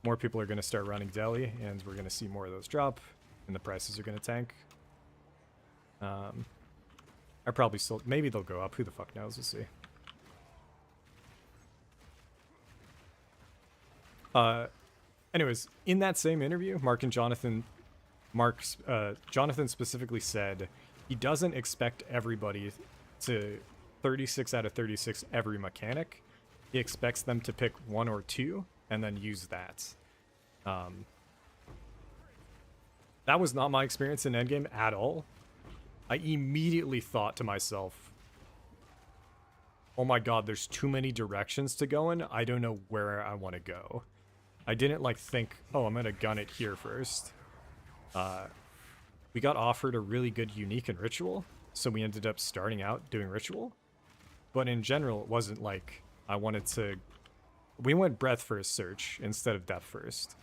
more people are going to start running Delhi, and we're going to see more of those drop, and the prices are going to tank. I probably still... Maybe they'll go up. Who the fuck knows? We'll see. Anyways, in that same interview, Jonathan specifically said he doesn't expect everybody to 36 out of 36 every mechanic. He expects them to pick one or two and then use that. That was not my experience in endgame at all. I immediately thought to myself, oh my god, there's too many directions to go in. I don't know where I want to go. I didn't like think, oh, I'm gonna gun it here first. We got offered a really good unique and ritual, so we ended up starting out doing ritual. But in general, it wasn't like I wanted to... We went breath first search instead of depth first.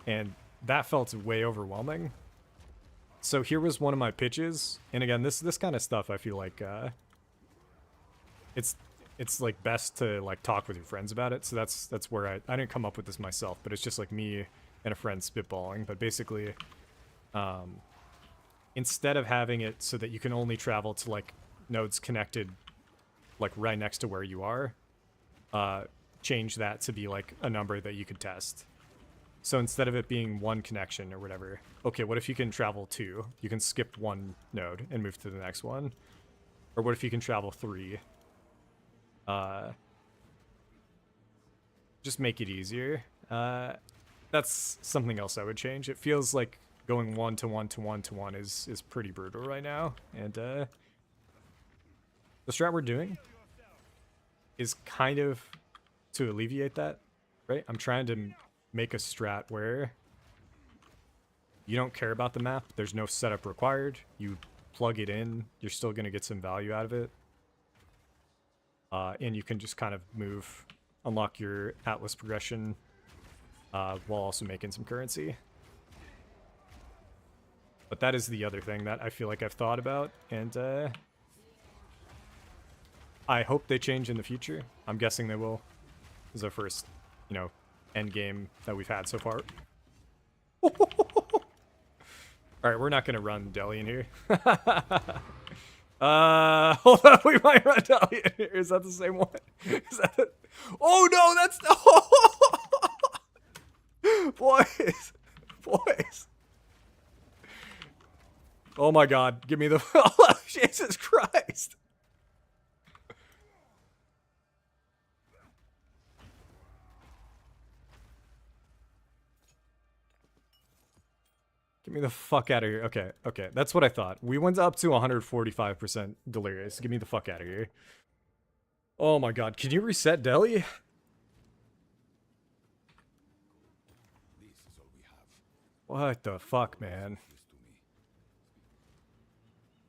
And that felt way overwhelming. So here was one of my pitches. And again, this kind of stuff, I feel like it's like best to like talk with your friends about it. So that's where I didn't come up with this myself, but it's just like me and a friend spitballing. But basically, instead of having it so that you can only travel to like nodes connected like right next to where you are, change that to be like a number that you could test. So instead of it being one connection or whatever, okay, what if you can travel 2? You can skip one node and move to the next one. Or what if you can travel 3? Just make it easier. That's something else I would change. It feels like going 1 to 1 to 1 to 1 is pretty brutal right now. And the strat we're doing is kind of to alleviate that, right? I'm trying to make a strat where you don't care about the map. There's no setup required. You plug it in. You're still going to get some value out of it. And you can just kind of move, unlock your Atlas progression while also making some currency. But that is the other thing that I feel like I've thought about. And I hope they change in the future. I'm guessing they will. This is our first, you know, end game that we've had so far. Alright, we're not going to run Deli in here. Hold on, we might run Deli in here. Is that the same one? Is that the... Oh no, that's the... Boys. Boys. Oh my god, give me the... Oh, Jesus Christ. Get me the fuck out of here. Okay, okay. That's what I thought. We went up to 145% delirious. Get me the fuck out of here. Oh my god. Can you reset Deli? This is all we have. What the fuck, man?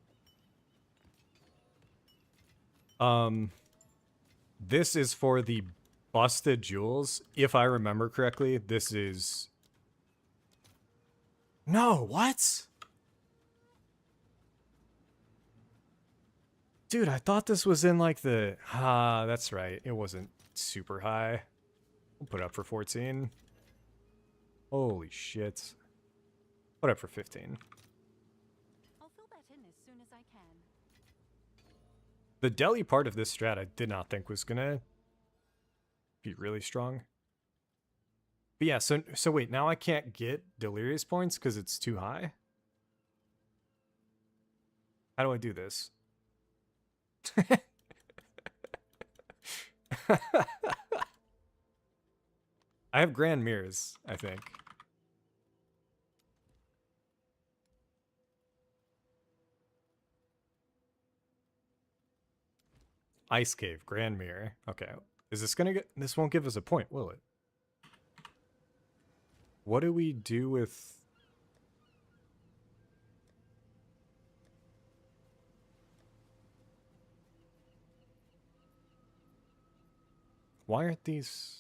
This to me. This is for the busted jewels. If I remember correctly, this is... No, what? Dude, I thought this was in like the... Ah, that's right. It wasn't super high. We'll put it up for 14. Holy shit. Put it up for 15. I'll fill that in as soon as I can. The Deli part of this strat I did not think was gonna be really strong. But yeah, so wait, now I can't get Delirious points because it's too high? How do I do this? I have Grand Mirrors, I think. Ice Cave, Grand Mirror. Okay. Is this gonna get... This won't give us a point, will it? What do we do with... Why aren't these...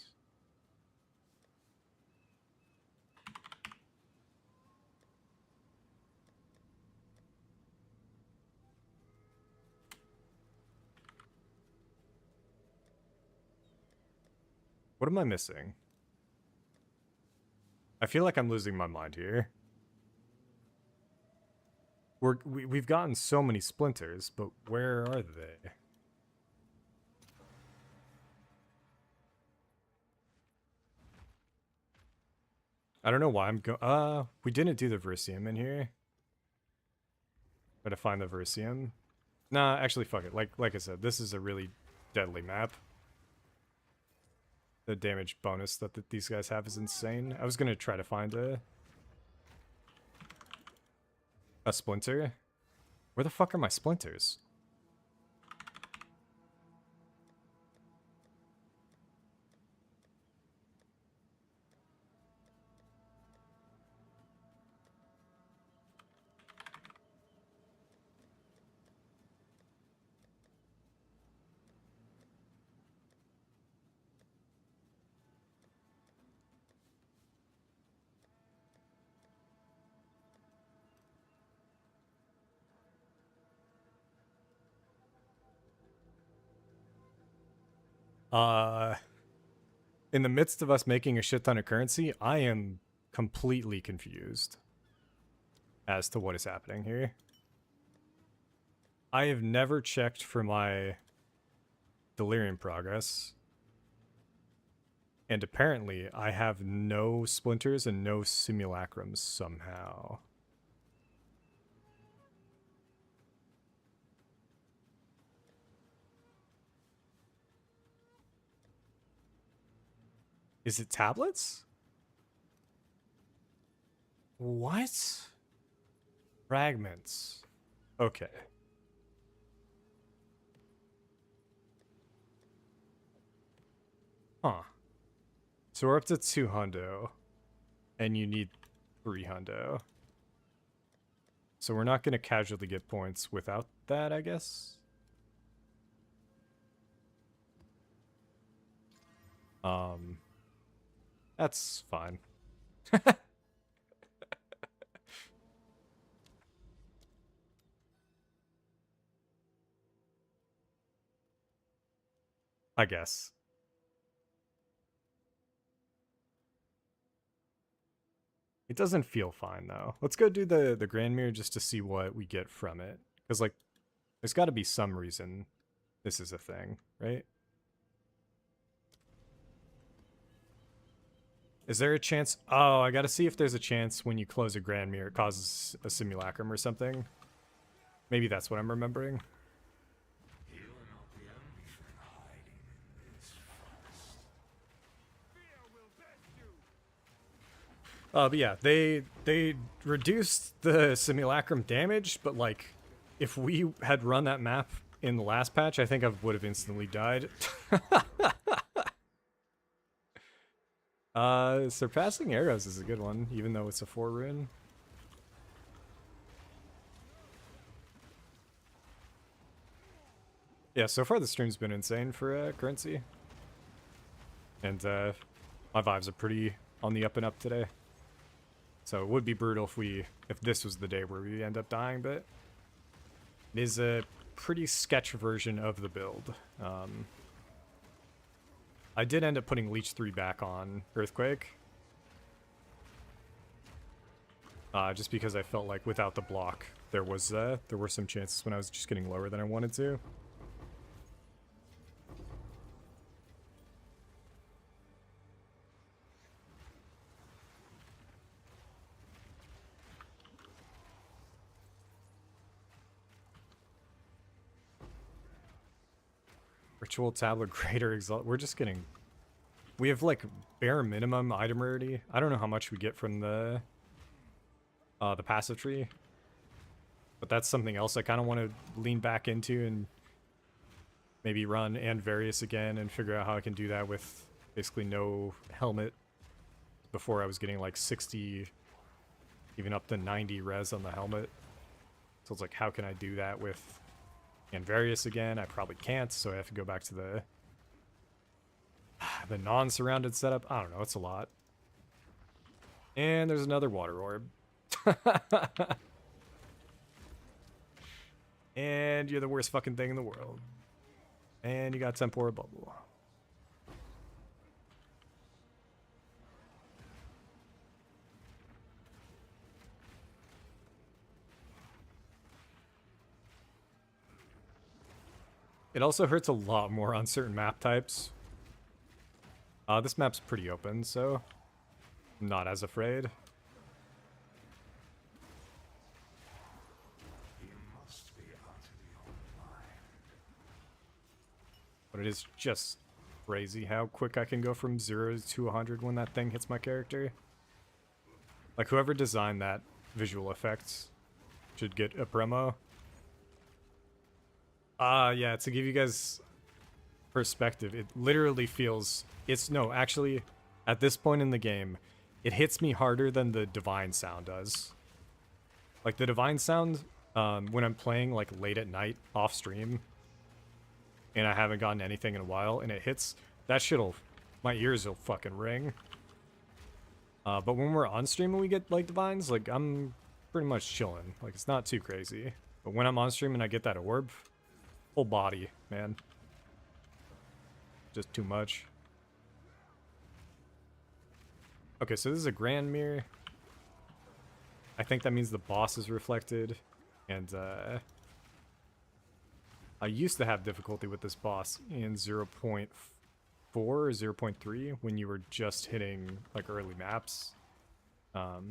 What am I missing? I feel like I'm losing my mind here. We've gotten so many splinters, but where are they? I don't know why I'm we didn't do the Verisium in here. Gotta find the Verisium. Nah, actually, fuck it. Like I said, this is a really deadly map. The damage bonus that these guys have is insane. I was gonna try to find a splinter. Where the fuck are my splinters? In the midst of us making a shit ton of currency, I am completely confused as to what is happening here. I have never checked for my delirium progress. And apparently, I have no splinters and no simulacrums somehow. Is it tablets? What? Fragments. Okay. Huh. So we're up to 2 hundo. And you need 3 hundo. So we're not going to casually get points without that, I guess? That's fine. I guess. It doesn't feel fine, though. Let's go do the Grand Mirror just to see what we get from it. Because, like, there's got to be some reason this is a thing, right? Is there a chance? Oh, I gotta see if there's a chance when you close a Grand Mirror it causes a simulacrum or something. Maybe that's what I'm remembering. But yeah, they reduced the simulacrum damage, but like, if we had run that map in the last patch, I think I would have instantly died. Surpassing Arrows is a good one, even though it's a 4 rune. Yeah, so far the stream's been insane for currency. And my vibes are pretty on the up and up today. So it would be brutal if this was the day where we end up dying, but it is a pretty sketch version of the build. I did end up putting Leech 3 back on Earthquake. Just because I felt like without the block, there were some chances when I was just getting lower than I wanted to. Ritual Tablet Greater Exalt. We're just getting... We have, like, bare minimum item rarity. I don't know how much we get from the passive tree. But that's something else I kind of want to lean back into and maybe run and Various again and figure out how I can do that with basically no helmet. Before I was getting, like, 60, even up to 90 res on the helmet. So it's like, how can I do that with... And Various again, I probably can't, so I have to go back to the non-surrounded setup. I don't know, it's a lot. And there's another water orb. And you're the worst fucking thing in the world. And you got Tempora Bubble. It also hurts a lot more on certain map types. This map's pretty open, so I'm not as afraid. But it is just crazy how quick I can go from 0 to 100 when that thing hits my character. Like, whoever designed that visual effect should get a promo. Yeah, to give you guys perspective, it literally feels... actually, at this point in the game, it hits me harder than the Divine Sound does. Like, the Divine Sound, when I'm playing, like, late at night, off-stream, and I haven't gotten anything in a while, and it hits, that shit'll... My ears will fucking ring. But when we're on-stream and we get, like, Divines, like, I'm pretty much chilling. Like, it's not too crazy. But when I'm on-stream and I get that orb... Whole body, man. Just too much. Okay, so this is a Grand Mirror. I think that means the boss is reflected. And, I used to have difficulty with this boss in 0.4 or 0.3 when you were just hitting like early maps. But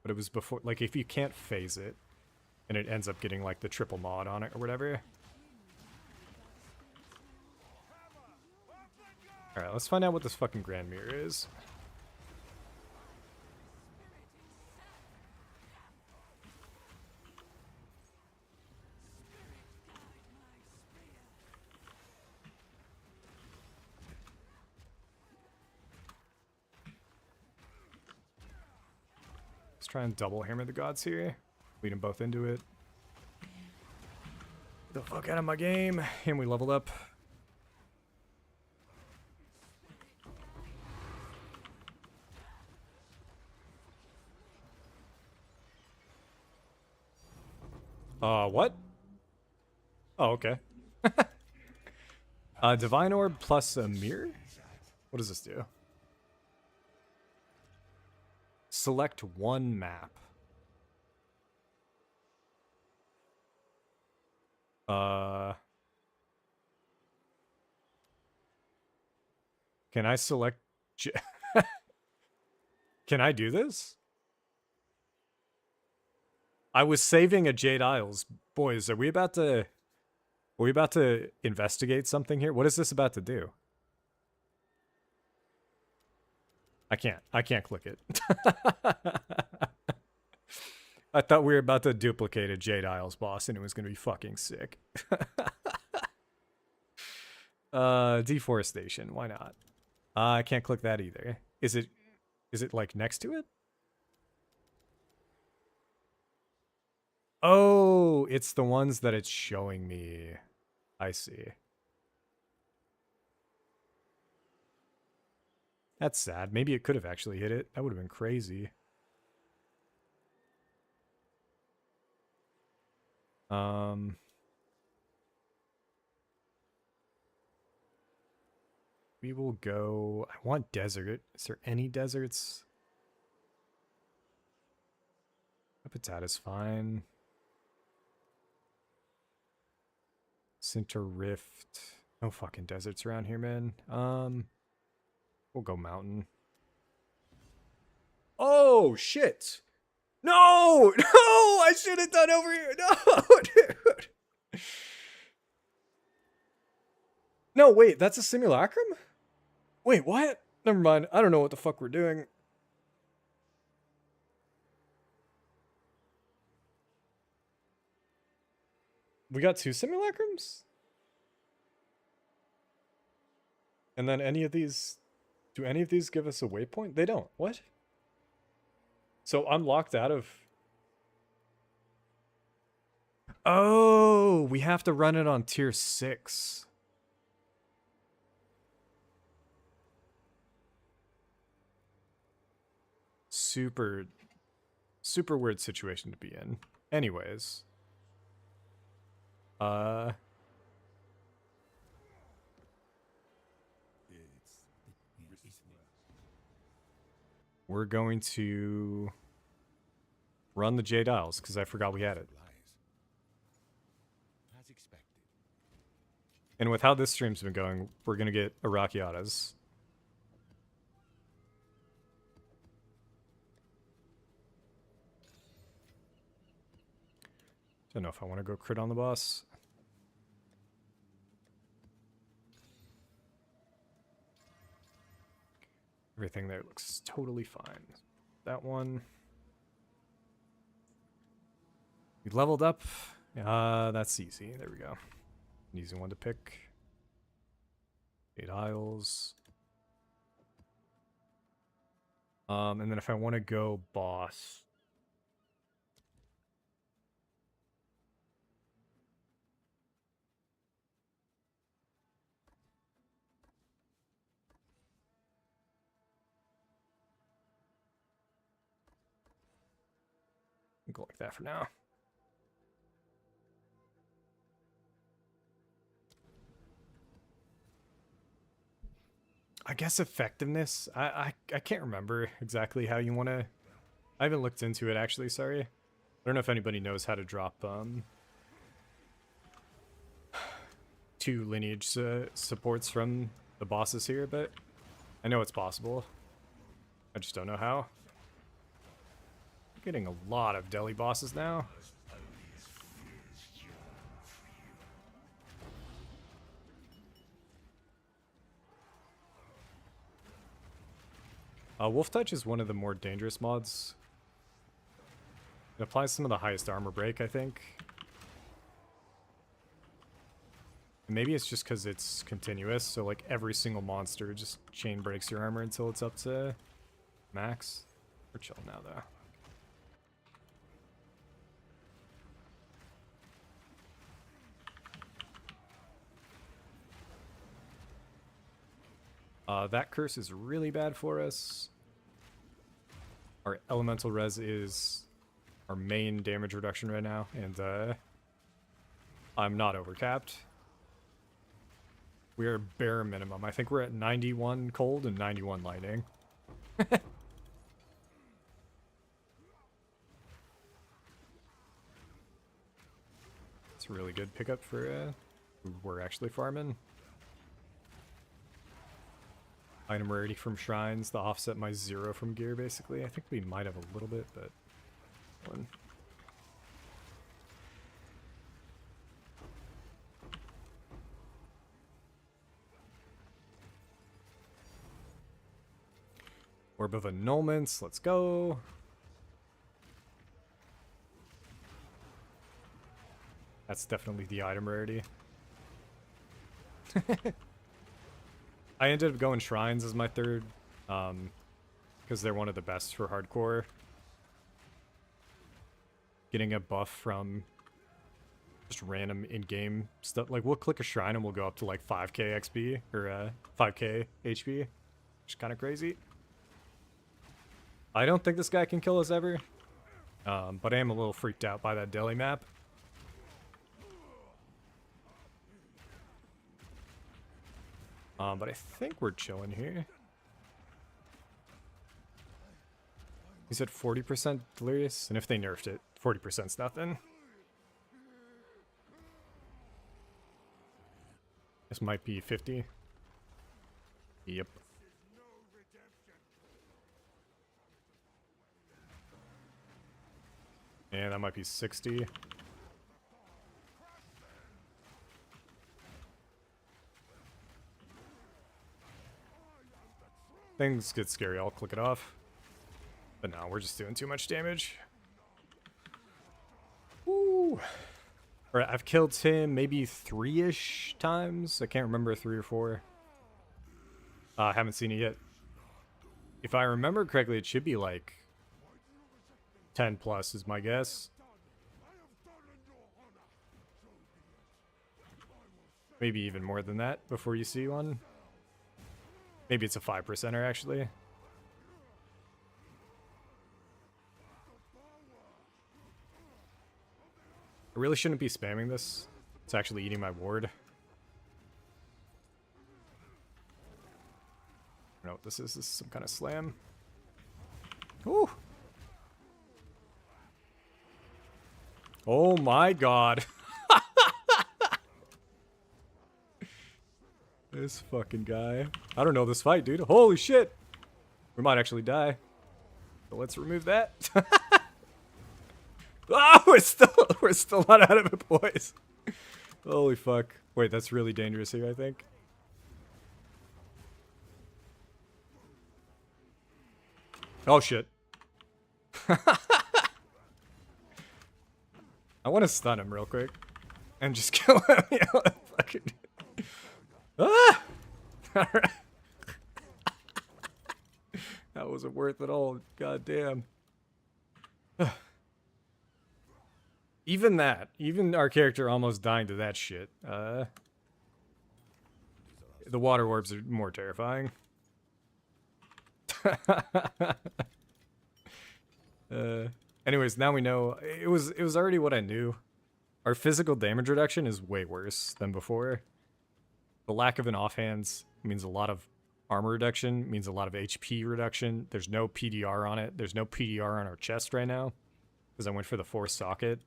it was before, like if you can't phase it and it ends up getting like the triple mod on it or whatever. Alright, let's find out what this fucking Grand Mirror is. Let's try and double hammer the gods here. Lead them both into it. Get the fuck out of my game. And we leveled up. What? Oh, okay. Divine Orb plus a mirror? What does this do? Select one map. Can I select... Can I do this? I was saving a Jade Isles. Boys, are we about to investigate something here? What is this about to do? I can't click it. I thought we were about to duplicate a Jade Isles boss and it was going to be fucking sick. Deforestation, why not? I can't click that either. Is it like next to it? Oh, it's the ones that it's showing me. I see. That's sad. Maybe it could have actually hit it. That would have been crazy. We will go... I want desert. Is there any deserts? Habitat is fine. Center Rift. No fucking deserts around here, man. We'll go mountain. Oh, shit! No! No! I should have done over here! No, dude! No, wait, that's a simulacrum? Wait, what? Never mind. I don't know what the fuck we're doing. We got 2 simulacrums? And then any of these... Do any of these give us a waypoint? They don't. What? So I'm locked out of... Oh, we have to run it on tier 6. Super weird situation to be in. Anyways. We're going to run the Jade Isles because I forgot we had it. And with how this stream's been going, we're going to get Arachiatas. Don't know if I want to go crit on the boss. Everything there looks totally fine. That one. We leveled up. That's easy. There we go. An easy one to pick. 8 Isles. And then if I want to go boss. Go like that for now. I guess effectiveness. I can't remember exactly how you want to. I haven't looked into it actually. Sorry. I don't know if anybody knows how to drop 2 lineage supports from the bosses here a bit. I know it's possible. I just don't know how. I'm getting a lot of deli bosses now. Wolf Touch is one of the more dangerous mods. It applies some of the highest armor break, I think. And maybe it's just because it's continuous, so like every single monster just chain breaks your armor until it's up to max. We're chill now, though. That curse is really bad for us. Our elemental res is our main damage reduction right now, and I'm not overcapped. We are bare minimum. I think we're at 91 cold and 91 lightning. It's a really good pickup for who we're actually farming. Item rarity from shrines to offset my 0 from gear, basically. I think we might have a little bit, but... one. Orb of Annulments, let's go. That's definitely the item rarity. I ended up going Shrines as my third, because they're one of the best for hardcore. Getting a buff from just random in-game stuff. Like, we'll click a Shrine and we'll go up to like 5k XP, or 5k HP, which is kind of crazy. I don't think this guy can kill us ever, but I am a little freaked out by that deli map. But I think we're chilling here. He's at 40% delirious, and if they nerfed it, 40%'s nothing. This might be 50. Yep. And that might be 60. Things get scary, I'll click it off. But no, we're just doing too much damage. Woo! Alright, I've killed him maybe 3-ish times. I can't remember, 3 or 4. I haven't seen it yet. If I remember correctly, it should be like 10 plus is my guess. Maybe even more than that before you see one. Maybe it's a 5%er actually. I really shouldn't be spamming this. It's actually eating my ward. I don't know what this is. This is some kind of slam. Ooh. Oh my god. This fucking guy. I don't know this fight, dude. Holy shit. We might actually die. So let's remove that. Oh, we're still not out of it, boys. Holy fuck. Wait, that's really dangerous here, I think. Oh shit. I want to stun him real quick and just kill him. You know, fucking... Ah! Alright. That wasn't worth it all. God damn. Even that. Even our character almost dying to that shit. The water orbs are more terrifying. Anyways, now we know. It was already what I knew. Our physical damage reduction is way worse than before. The lack of an offhands means a lot of armor reduction, means a lot of HP reduction. There's no PDR on it. There's no PDR on our chest right now because I went for the force socket.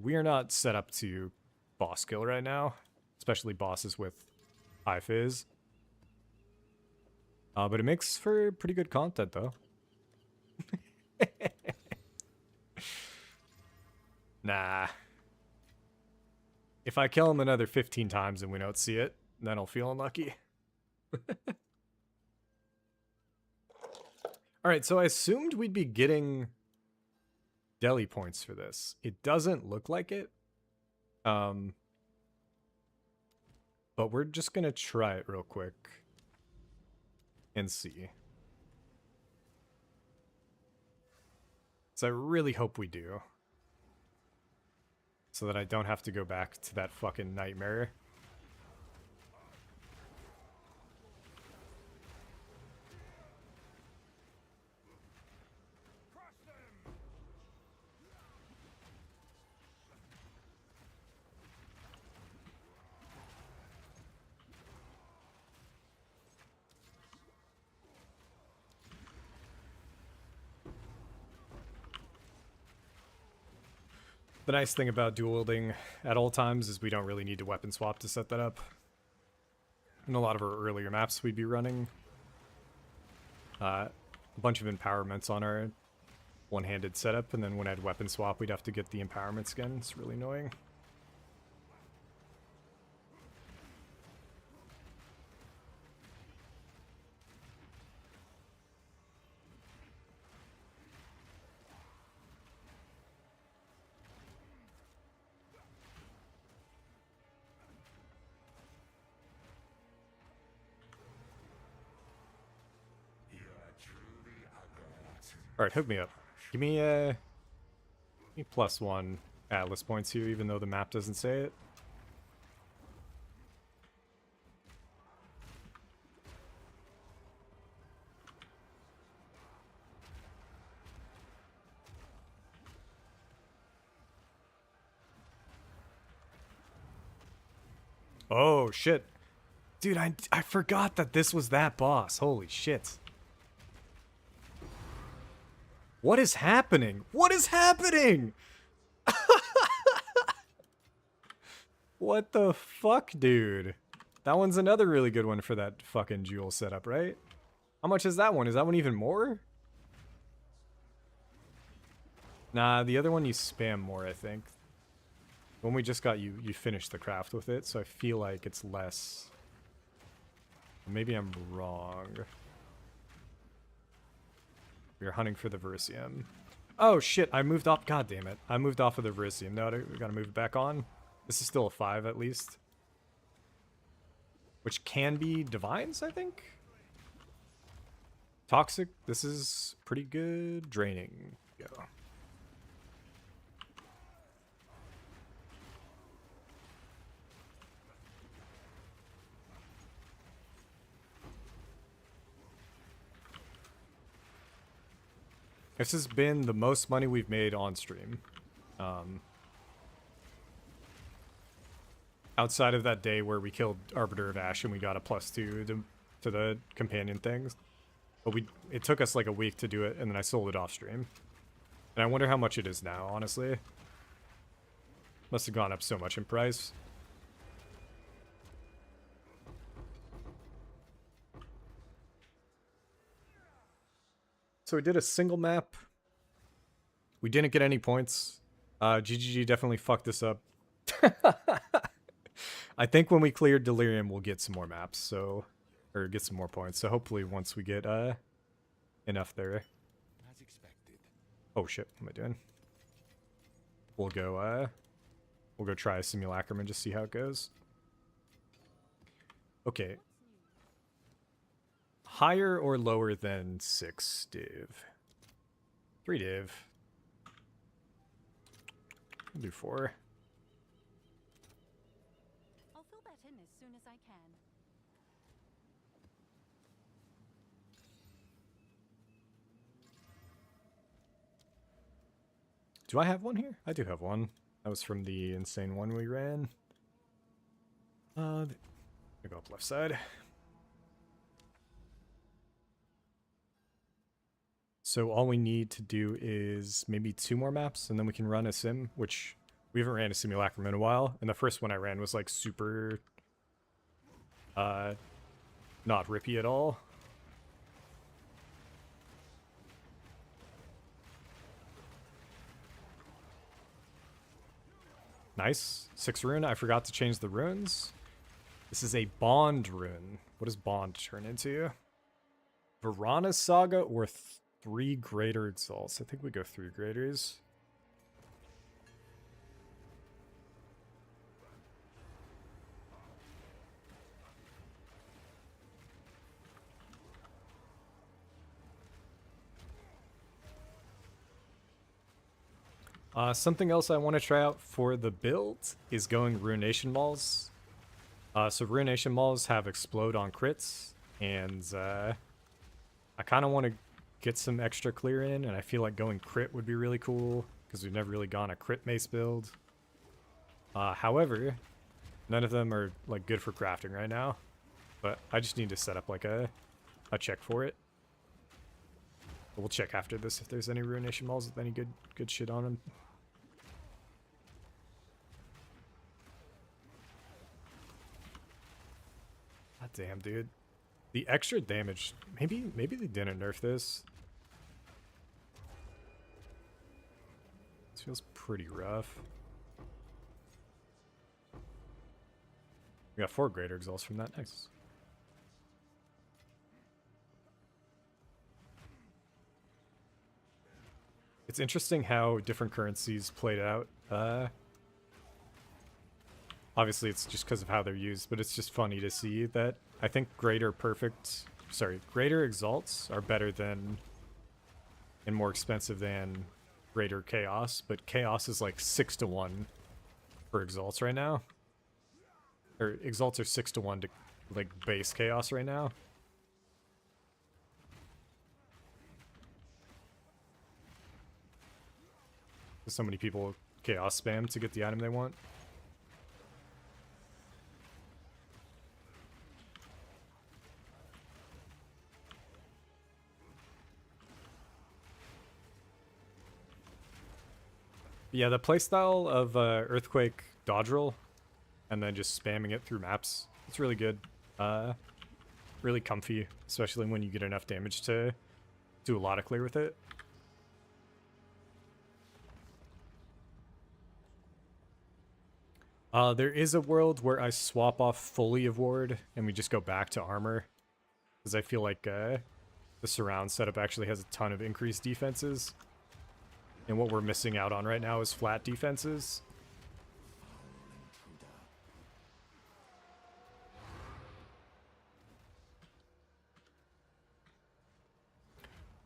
We are not set up to boss kill right now, especially bosses with high fizz. But it makes for pretty good content, though. Nah. If I kill him another 15 times and we don't see it, then I'll feel unlucky. Alright, so I assumed we'd be getting deli points for this. It doesn't look like it. But we're just gonna try it real quick and see. So I really hope we do. So that I don't have to go back to that fucking nightmare. The nice thing about dual wielding at all times is we don't really need to weapon swap to set that up. In a lot of our earlier maps we'd be running a bunch of empowerments on our one-handed setup, and then when I'd weapon swap we'd have to get the empowerments again. It's really annoying. Alright, hook me up. Give me +1 Atlas points here, even though the map doesn't say it. Oh, shit. Dude, I forgot that this was that boss. Holy shit. What is happening? What is happening? What the fuck, dude? That one's another really good one for that fucking jewel setup, right? How much is that one? Is that one even more? Nah, the other one you spam more, I think. When we just got you finished the craft with it, so I feel like it's less. Maybe I'm wrong. We are hunting for the Verisium. Oh shit, I moved off. God damn it. I moved off of the Verisium. No, we gotta move it back on. This is still a 5 at least. Which can be divines, I think? Toxic. This is pretty good. Draining. Go. This has been the most money we've made on stream. Outside of that day where we killed Arbiter of Ash and we got a +2 to the companion things. But it took us like a week to do it, and then I sold it off stream. And I wonder how much it is now, honestly. Must have gone up so much in price. So we did a single map. We didn't get any points. GGG definitely fucked this up. I think when we cleared Delirium, we'll get some more maps, so or get some more points. So hopefully, once we get enough there. As expected. Oh shit! What am I doing? We'll go try a simulacrum and just see how it goes. Okay. Higher or lower than 6 div? 3 div. I'll do 4. I'll fill that in as soon as I can. Do I have one here? I do have one. That was from the insane one we ran. I go up left side. So all we need to do is maybe 2 more maps, and then we can run a sim, which we haven't ran a simulacrum in a while. And the first one I ran was like super not rippy at all. Nice. 6 rune. I forgot to change the runes. This is a bond rune. What does bond turn into? Varana's Saga or 3 greater exalts? I think we go 3 greaters. Something else I want to try out for the build is going Ruination Mauls. So Ruination Mauls have explode on crits, and I kind of want to get some extra clear in, and I feel like going crit would be really cool, because we've never really gone a crit mace build. However, none of them are like good for crafting right now, but I just need to set up like a check for it. But we'll check after this if there's any Ruination Mauls with any good shit on them. God damn, dude. The extra damage, maybe they didn't nerf this. This feels pretty rough. We got 4 greater exalts from that. Nice. It's interesting how different currencies played out. Obviously, it's just because of how they're used, but it's just funny to see that I think greater exalts are better than and more expensive than greater chaos, but chaos is like 6 to 1 for exalts right now. Or exalts are 6 to 1 to like base chaos right now. So many people chaos spam to get the item they want. Yeah, the playstyle of Earthquake dodge roll and then just spamming it through maps, it's really good. Really comfy, especially when you get enough damage to do a lot of clear with it. There is a world where I swap off fully of ward and we just go back to armor, because I feel like the surround setup actually has a ton of increased defenses, and what we're missing out on right now is flat defenses.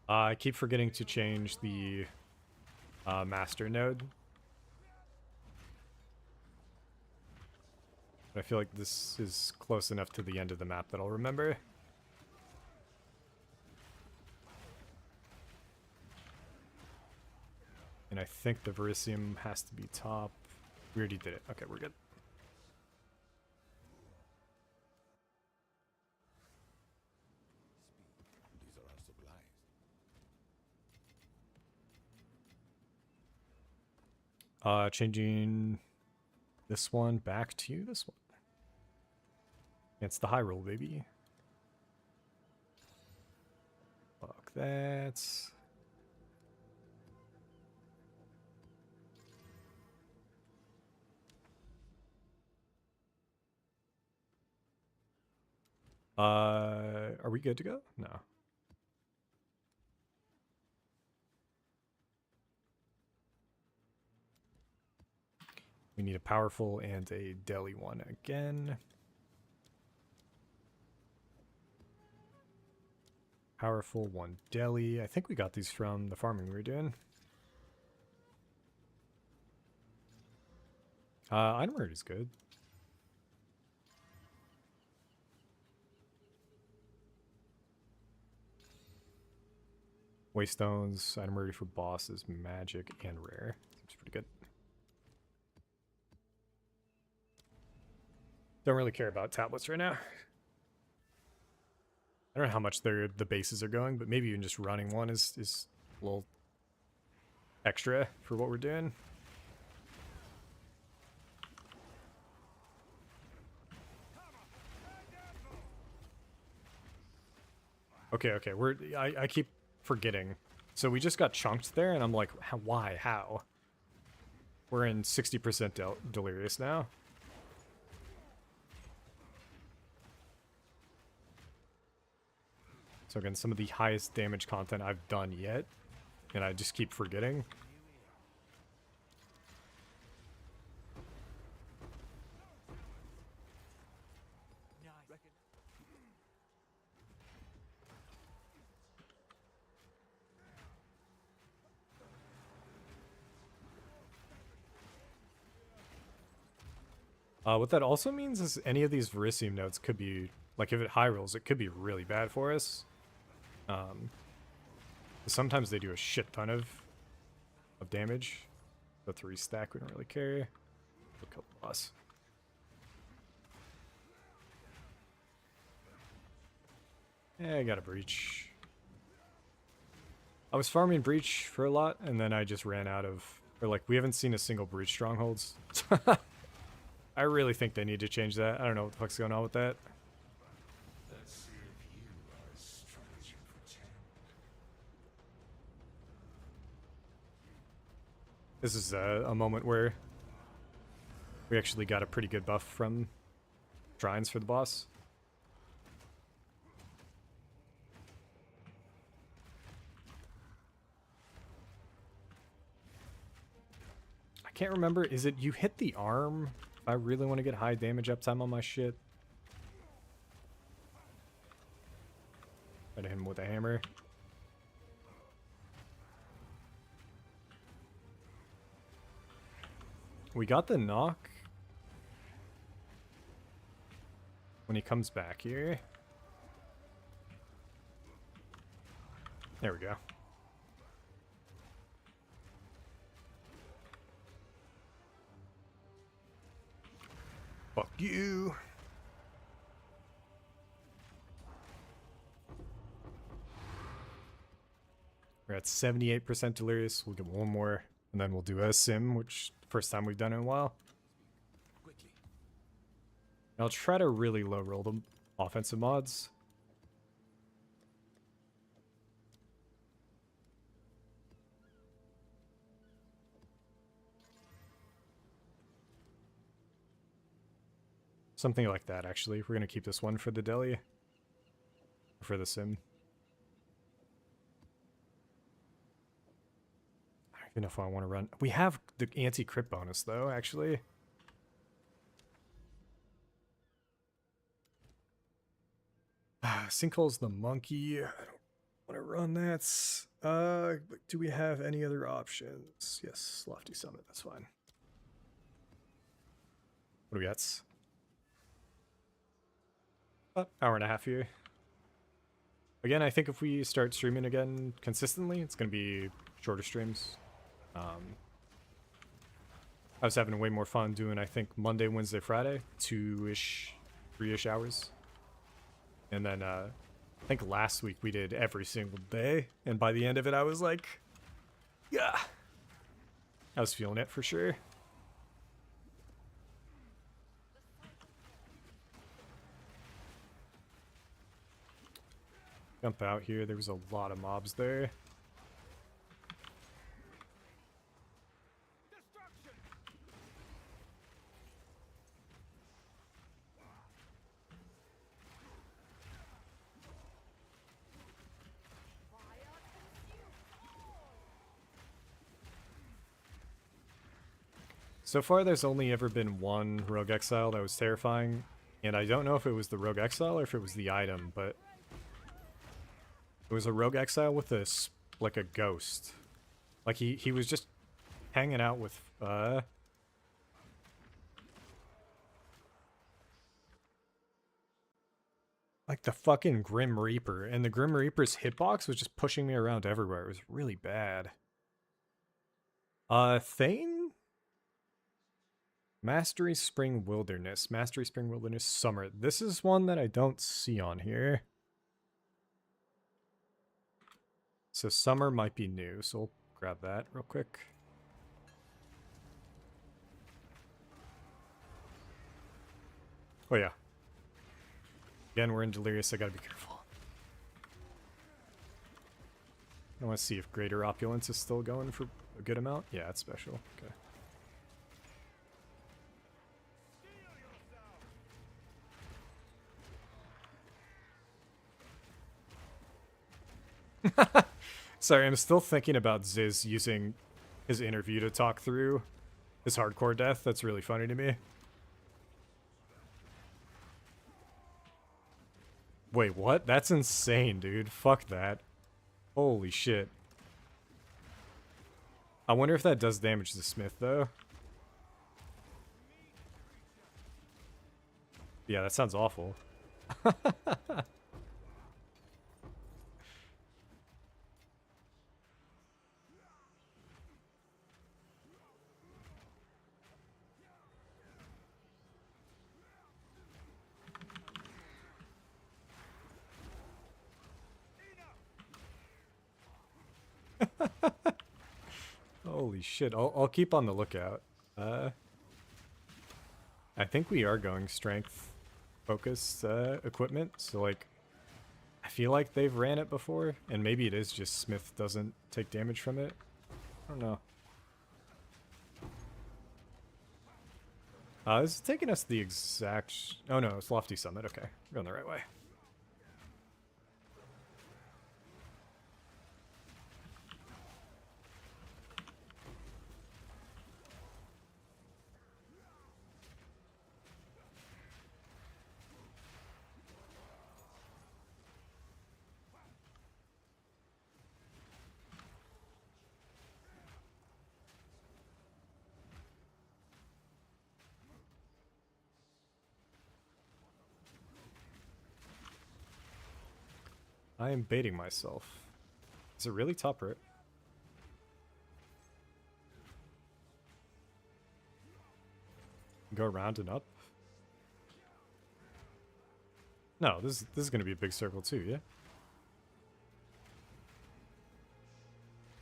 I keep forgetting to change the master node. I feel like this is close enough to the end of the map that I'll remember. And I think the Verisium has to be top. We already did it. Okay, we're good. These are our supplies. Changing this one back to this one. It's the high roll, baby. Fuck that. Are we good to go? No. We need a powerful and a deli one again. Powerful, 1 deli. I think we got these from the farming we were doing. Item rate is good. Waystones, item ready for bosses, magic, and rare. Seems pretty good. Don't really care about tablets right now. I don't know how much the bases are going, but maybe even just running one is a little extra for what we're doing. Okay. I keep forgetting. So we just got chunked there, and I'm like, why? How? We're in 60% delirious now. So again, some of the highest damage content I've done yet, and I just keep forgetting. What that also means is any of these Verisium nodes could be, like if it high rolls, it could be really bad for us. Sometimes they do a shit ton of damage. The 3 stack, we don't really care. We'll kill the boss. Yeah, I got a breach. I was farming breach for a lot, and then I just ran out of, or like, we haven't seen a single breach strongholds. I really think they need to change that. I don't know what the fuck's going on with that. Let's see if you are a strategy for 10. This is a moment where we actually got a pretty good buff from shrines for the boss. I can't remember. Is it you hit the arm? If I really want to get high damage uptime on my shit. Try to hit him with a hammer. We got the knock when he comes back here. There we go. Fuck you. We're at 78% delirious. We'll get one more, and then we'll do a sim, which first time we've done it in a while. Quickly. I'll try to really low roll the offensive mods. Something like that, actually. We're going to keep this one for the deli. For the sim. I don't even know if I want to run. We have the anti-crit bonus, though, actually. Sinkhole's the monkey. I don't want to run that. But do we have any other options? Yes, Lofty Summit. That's fine. What do we got? About hour and a half here. Again, I think if we start streaming again consistently, it's going to be shorter streams. I was having way more fun doing, I think, Monday, Wednesday, Friday, 2-ish, 3-ish hours. And then I think last week we did every single day. And by the end of it, I was like, yeah. I was feeling it for sure. Jump out here. There was a lot of mobs there. So far, there's only ever been one Rogue Exile that was terrifying, and I don't know if it was the Rogue Exile or if it was the item, but it was a Rogue Exile with like a ghost. Like he was just hanging out with like the fucking Grim Reaper, and the Grim Reaper's hitbox was just pushing me around everywhere. It was really bad. Thane? Mastery Spring Wilderness. Mastery Spring Wilderness Summer. This is one that I don't see on here. So Summer might be new, so we'll grab that real quick. Oh yeah. Again, we're in Delirious, so I gotta be careful. I want to see if Greater Opulence is still going for a good amount. Yeah, it's special. Okay. Sorry, I'm still thinking about Ziz using his interview to talk through his hardcore death. That's really funny to me. Wait, what? That's insane, dude. Fuck that. Holy shit. I wonder if that does damage to Smith, though. Yeah, that sounds awful. Holy shit. I'll keep on the lookout. I think we are going strength focused equipment, so like I feel like they've ran it before, and maybe it is just Smith doesn't take damage from it. I don't know. This is taking us the exact... Oh no, it's Lofty Summit. Okay, we're going the right way. I am baiting myself. Is it really top right? Go around and up? No, this is gonna be a big circle too, yeah?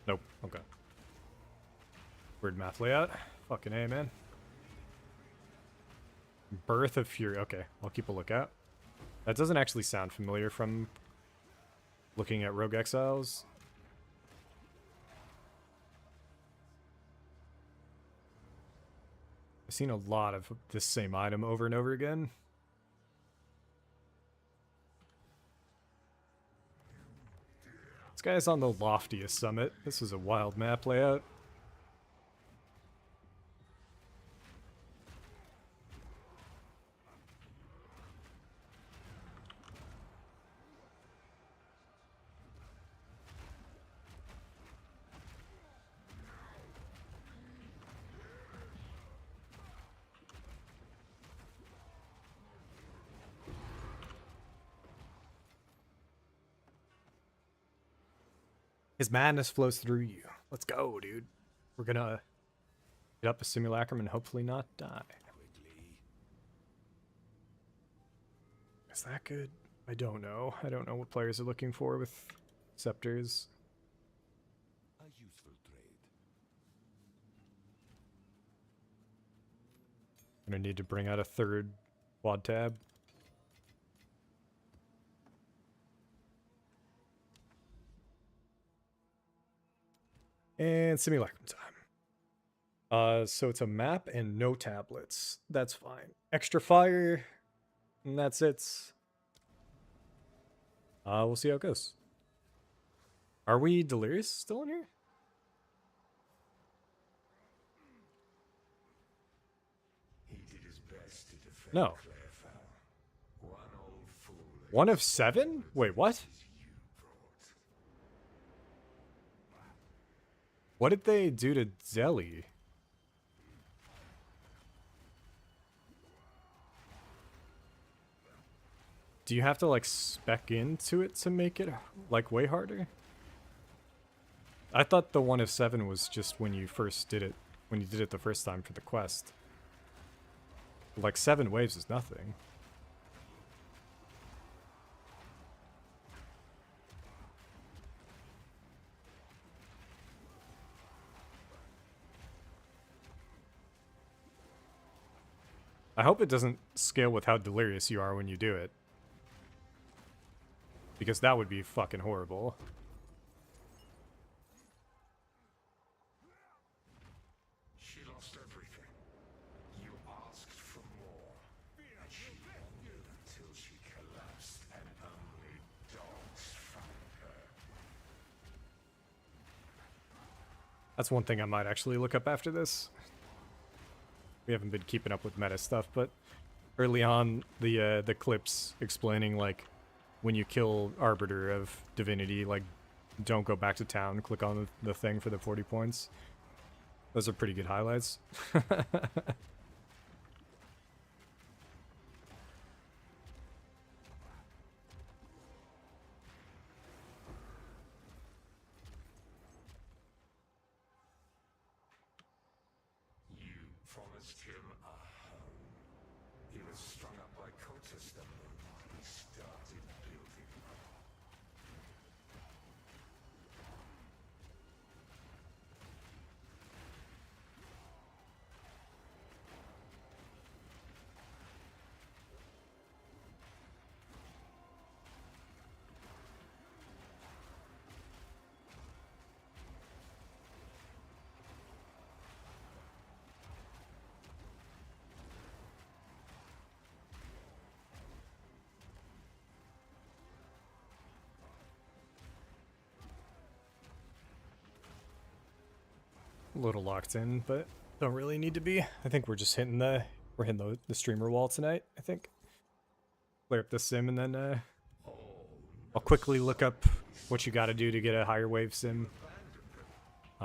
Nope, okay. Weird math layout. Fucking A, man. Birth of Fury. Okay, I'll keep a lookout. That doesn't actually sound familiar from looking at Rogue Exiles. I've seen a lot of this same item over and over again. This guy's on the loftiest summit. This is a wild map layout. His madness flows through you. Let's go, dude. We're gonna get up a simulacrum and hopefully not die. Is that good? I don't know. I don't know what players are looking for with scepters. A useful trade. Gonna need to bring out a third quad tab. And simulacrum time. So it's a map and no tablets. That's fine. Extra fire, and that's it. We'll see how it goes. Are we delirious still in here? He did his best to defend No. Clairfowl. One old fool. One of 7? Wait, what? You brought. What did they do to Zelly? Do you have to like spec into it to make it like way harder? I thought the 1 of 7 was just when you first did it, when you did it the first time for the quest. Like 7 waves is nothing. I hope it doesn't scale with how delirious you are when you do it. Because that would be fucking horrible. That's one thing I might actually look up after this. We haven't been keeping up with meta stuff, but early on, the clips explaining, like, when you kill Arbiter of Divinity, like, don't go back to town, click on the thing for the 40 points. Those are pretty good highlights. You promised him a home. He was strung up by cultists the moment he started building up. A little locked in, but don't really need to be. I think we're just hitting the streamer wall tonight, I think. Clear up the sim and then I'll quickly look up what you gotta do to get a higher wave sim.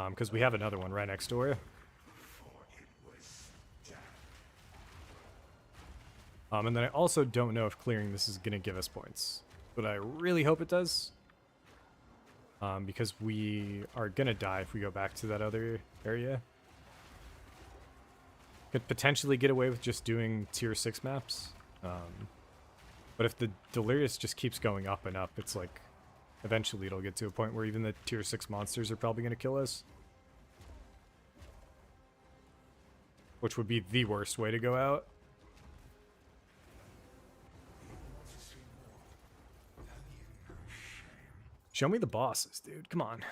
Because we have another one right next door. And then I also don't know if clearing this is gonna give us points. But I really hope it does. Because we are gonna die if we go back to that other area. Could potentially get away with just doing tier 6 maps. But if the Delirious just keeps going up and up, it's like, eventually it'll get to a point where even the tier 6 monsters are probably gonna kill us. Which would be the worst way to go out. Show me the bosses, dude. Come on.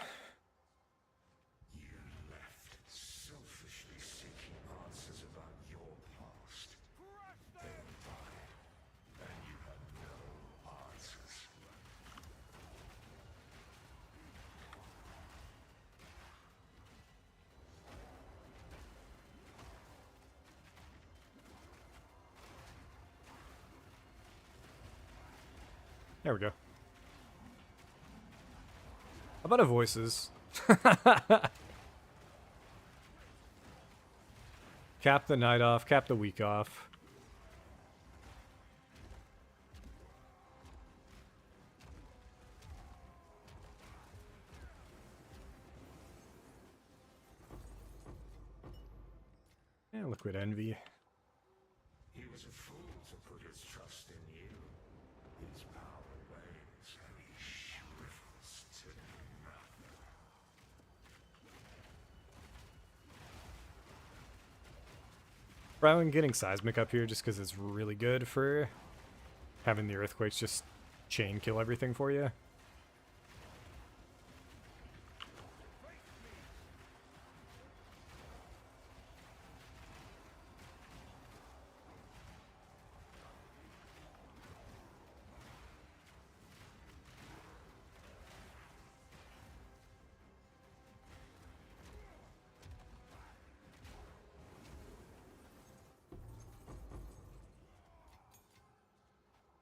You left selfishly seeking answers about your past. Then died, and you had no answers. There we go. How about a voices? Cap the night off, cap the week off. Yeah, liquid envy. He was a fool to put his trust in you. His power wanes, and he shrivels to nothing. Probably getting seismic up here just because it's really good for having the earthquakes just chain kill everything for you.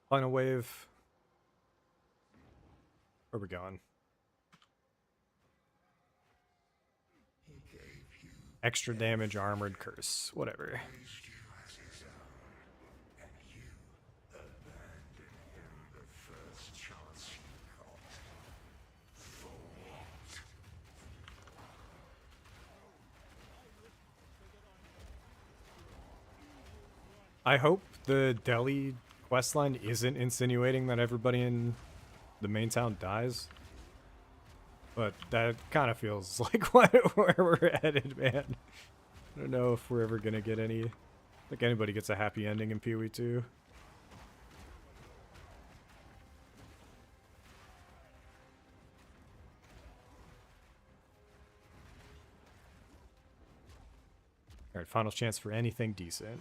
Final wave. Where are we going? He gave you, Extra damage, armored curse, whatever. raised you as his own, and you abandoned him the first chance you got. For what? I hope the Delhi questline isn't insinuating that everybody in the main town dies. But that kind of feels like where we're headed, man. I don't know if we're ever gonna get any... like anybody gets a happy ending in PoE2. Alright, final chance for anything decent.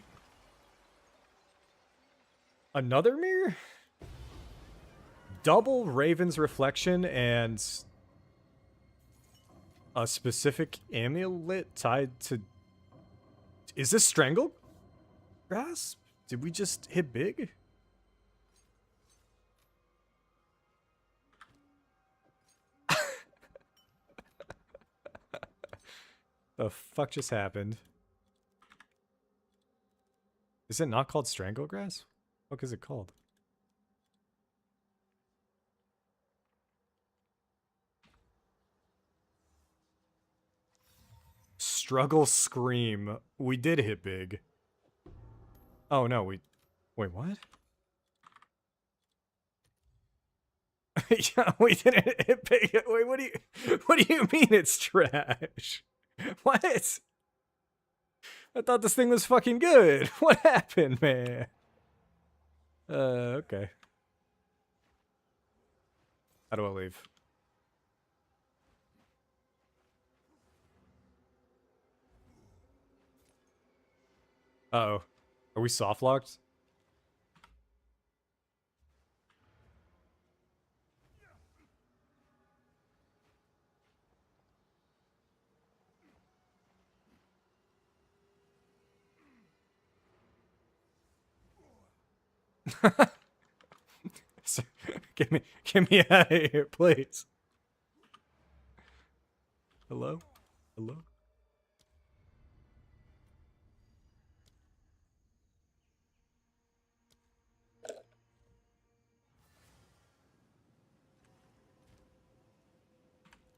Another mirror? Double Raven's Reflection and A specific amulet tied to... Is this strangle grasp? Did we just hit big? The fuck just happened? Is it not called strangle grass? What is it called? Struggle scream. We did hit big. Oh no, we... Wait, what? Yeah, we didn't hit big. Wait, what do you mean it's trash? What? I thought this thing was fucking good. What happened, man? Okay. How do I leave? Uh-oh. Are we soft locked? Get me out of here, please. Hello? Hello?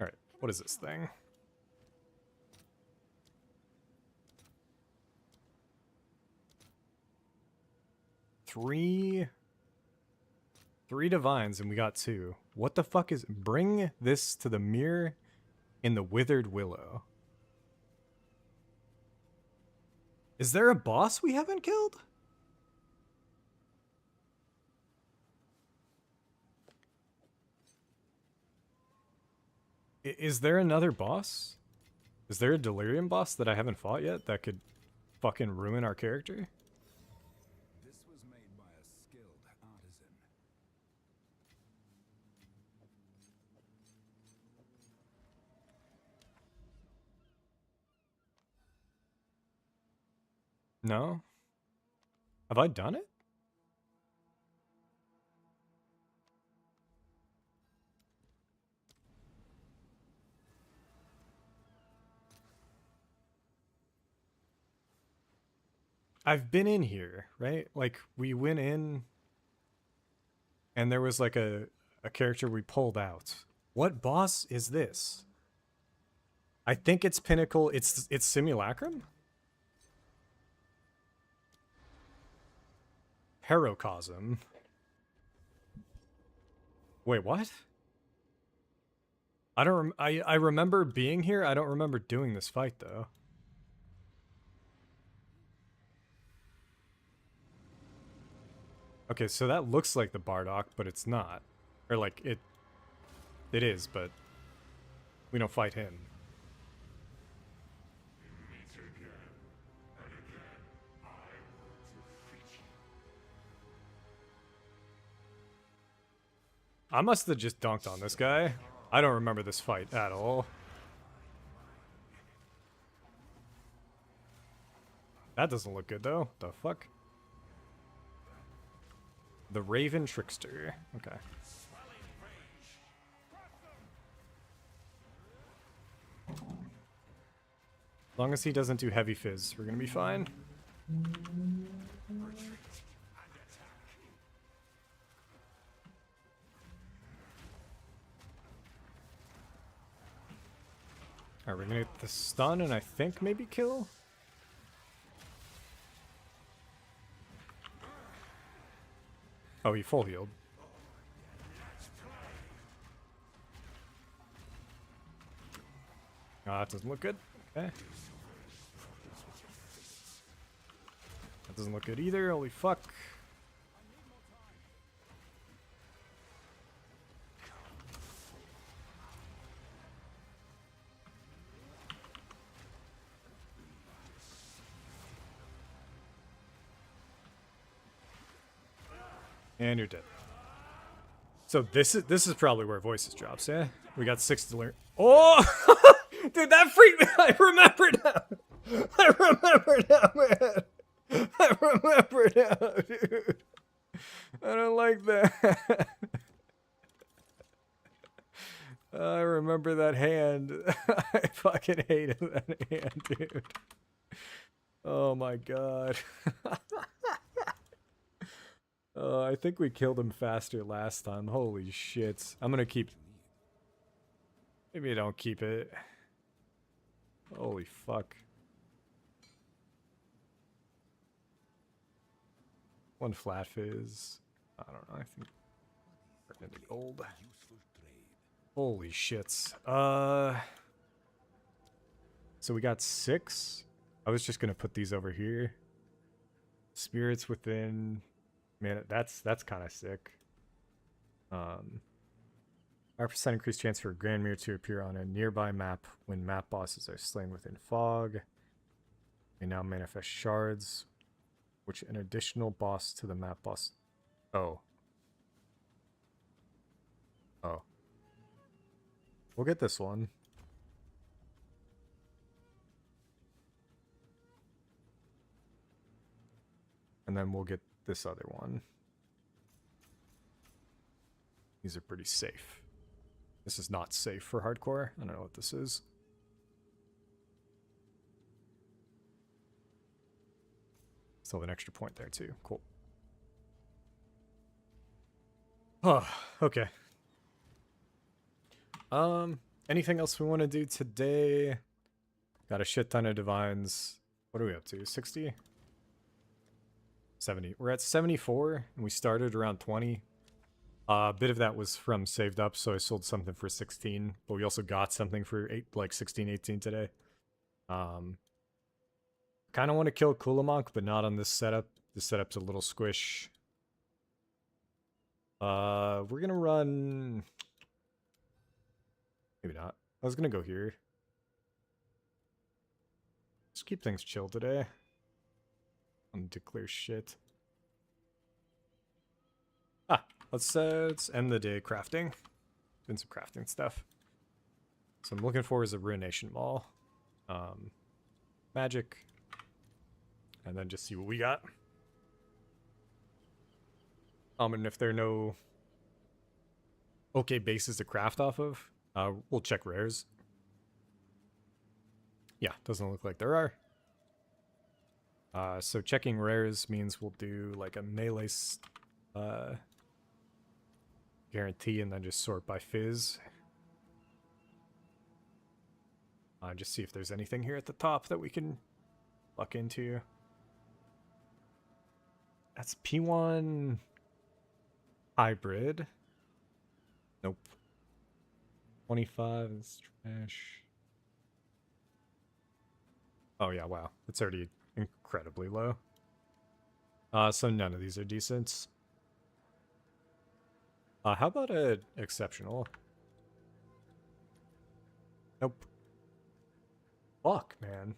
Alright, what is this thing? Three divines and we got 2. What the fuck is... Bring this to the mirror in the withered willow. Is there a boss we haven't killed? Is there another boss? Is there a delirium boss that I haven't fought yet that could fucking ruin our character? This was made by a skilled artisan. No? Have I done it? I've been in here, right? Like, we went in and there was like a character we pulled out. What boss is this? I think it's Pinnacle. It's Simulacrum? Herocosm. Wait, what? I don't I remember being here. I don't remember doing this fight though. Okay, so that looks like the Bardock, but it's not. Or like it is, but we don't fight him. Meet again, and again, I will defeat you. I must have just dunked on this guy. I don't remember this fight at all. That doesn't look good though. The fuck? The Raven Trickster. Okay. As long as he doesn't do heavy fizz, we're gonna be fine. Alright, we're gonna get the stun and I think maybe kill? Oh, he full healed. Ah, that doesn't look good. Okay. That doesn't look good either. Holy fuck. And you're dead. So this is probably where voices drops, yeah? We got 6 to learn. Oh! Dude, that freaked me. I remember now. I remember now, man. I remember now, dude. I don't like that. I remember that hand. I fucking hated that hand, dude. Oh my god. I think we killed him faster last time. Holy shit. I'm gonna keep... Maybe I don't keep it. Holy fuck. One flat fizz. I don't know. I think we're into gold. Holy shits. So we got 6. I was just gonna put these over here. Spirits within. Man, that's kind of sick. 5% increased chance for a Grand Mirror to appear on a nearby map when map bosses are slain within fog. They now manifest shards, which an additional boss to the map boss. Oh. Oh. We'll get this one. And then we'll get this other one. These are pretty safe. This is not safe for hardcore. I don't know what this is. Still an extra point there too. Cool. Oh, okay. Anything else we want to do today? Got a shit ton of divines. What are we up to? 60? 70. We're at 74, and we started around 20. A bit of that was from saved up, so I sold something for 16, but we also got something for 16, 18 today. Kind of want to kill Kulamonk, but not on this setup. This setup's a little squish. We're gonna run... Maybe not. I was gonna go here. Just keep things chill today. I'm to clear shit. Let's end the day crafting. Doing some crafting stuff. So I'm looking for is a Ruination Maul. Magic. And then just see what we got. And if there are no okay bases to craft off of, we'll check rares. Yeah, doesn't look like there are. So checking rares means we'll do like a melee guarantee and then just sort by fizz. Just see if there's anything here at the top that we can luck into. That's P1 hybrid. Nope. 25 is trash. Oh yeah, wow. It's already incredibly low. So none of these are decent. How about a exceptional? Nope. Fuck, man.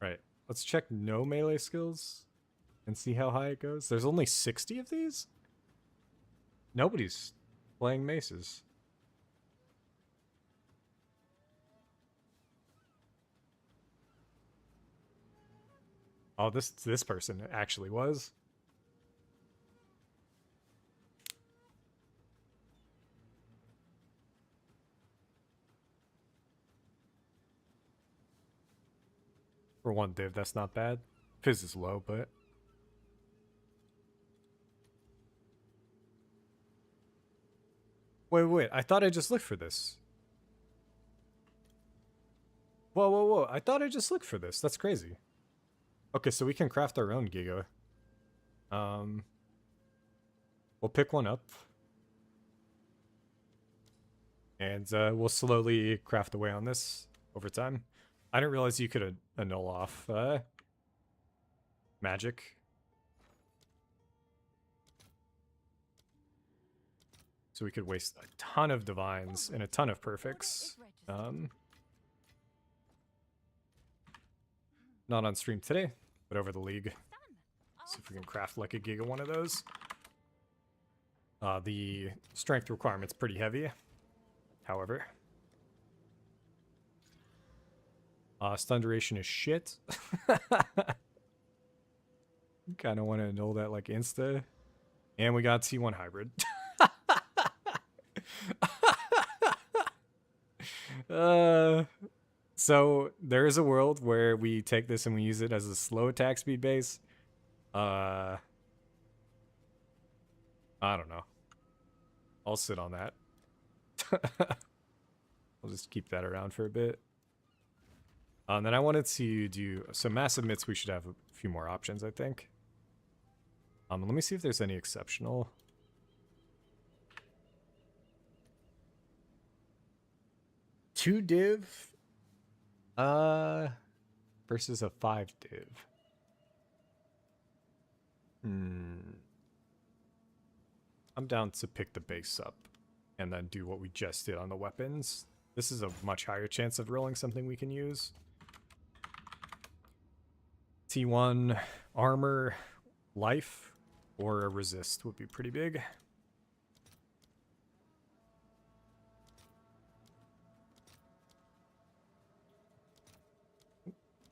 Right. Let's check no melee skills and see how high it goes. There's only 60 of these? Nobody's playing maces. Oh, this person actually was. For one div, that's not bad. Fizz is low, but... Wait, I thought I just looked for this. Whoa, I thought I just looked for this. That's crazy. Okay, so we can craft our own Giga. We'll pick one up. And we'll slowly craft away on this over time. I didn't realize you could annul off magic. So we could waste a ton of divines and a ton of perfects. Not on stream today, but over the league. See if we can craft like a giga one of those. The strength requirement's pretty heavy, however. Stun duration is shit. Kind of want to annul that like insta. And we got T1 hybrid. So there is a world where we take this and we use it as a slow attack speed base. I don't know. I'll sit on that. I'll just keep that around for a bit. Then I wanted to do so massive mitts. We should have a few more options, I think. Let me see if there's any exceptional. Two div, versus a 5 div. I'm down to pick the base up and then do what we just did on the weapons. This is a much higher chance of rolling something we can use. T1 armor, life, or a resist would be pretty big.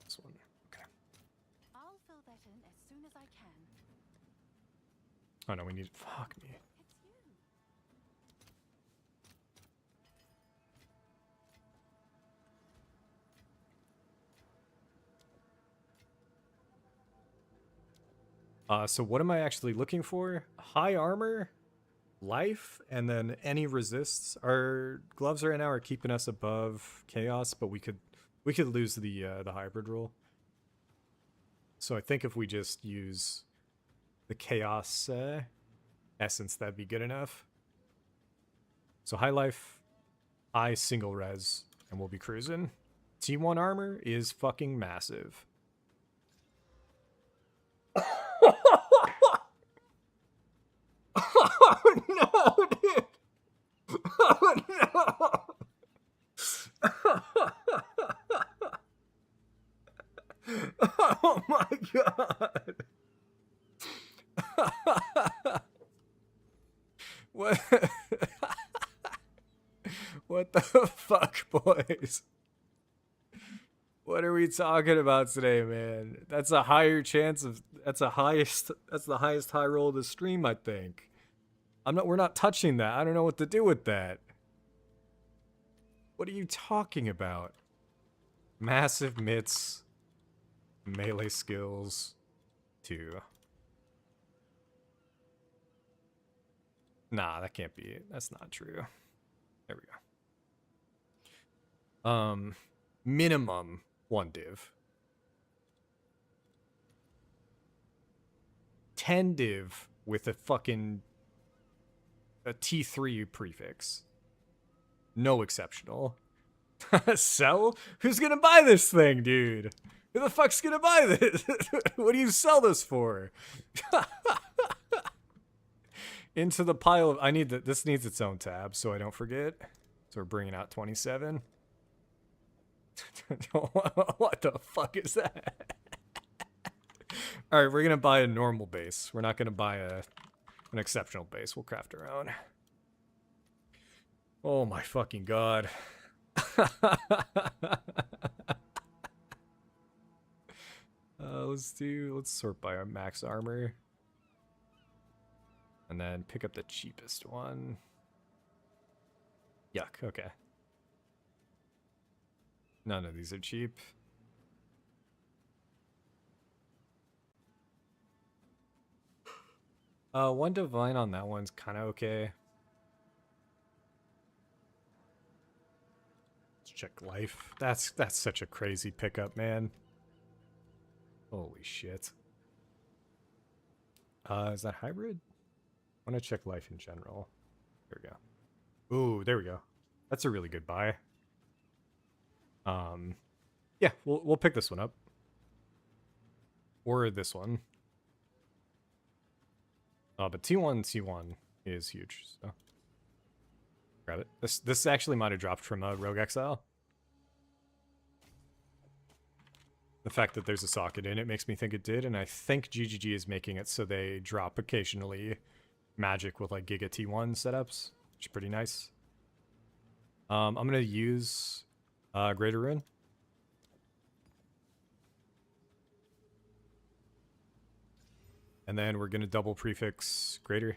This one, okay. I'll fill that in as soon as I can. Oh no, we need, fuck me. It's you. So what am I actually looking for? High armor, life, and then any resists. Our gloves right now are keeping us above chaos, but we could lose the hybrid rule. So I think if we just use the chaos essence, that'd be good enough. So high life, high single res, and we'll be cruising. T1 armor is fucking massive. Oh no, dude! Oh no! Oh my god! What? What the fuck, boys? What are we talking about today, man? That's a higher chance of that's the highest high roll of the stream, I think. We're not touching that. I don't know what to do with that. What are you talking about? Massive mitts, melee skills, 2. Nah, that can't be it. That's not true. There we go. Minimum 1 div. 10 div with a fucking a T3 prefix. No exceptional. Sell? Who's gonna buy this thing, dude? Who the fuck's gonna buy this? What do you sell this for? Into the pile of... This needs its own tab, so I don't forget. So we're bringing out 27. What the fuck is that? Alright, we're gonna buy a normal base. We're not gonna buy an exceptional base. We'll craft our own. Oh my fucking god. Let's sort by our max armor. And then pick up the cheapest one. Yuck, okay. None of these are cheap. One divine on that one's kind of okay. Let's check life. That's such a crazy pickup, man. Holy shit. Is that hybrid? I want to check life in general. There we go. Ooh, there we go. That's a really good buy. Yeah, we'll pick this one up. Or this one. But T1 is huge, so grab it. This actually might have dropped from Rogue Exile. The fact that there's a socket in it makes me think it did, and I think GGG is making it so they drop occasionally magic with like Giga T1 setups, which is pretty nice. I'm gonna use Greater Rune. And then we're gonna double prefix Greater.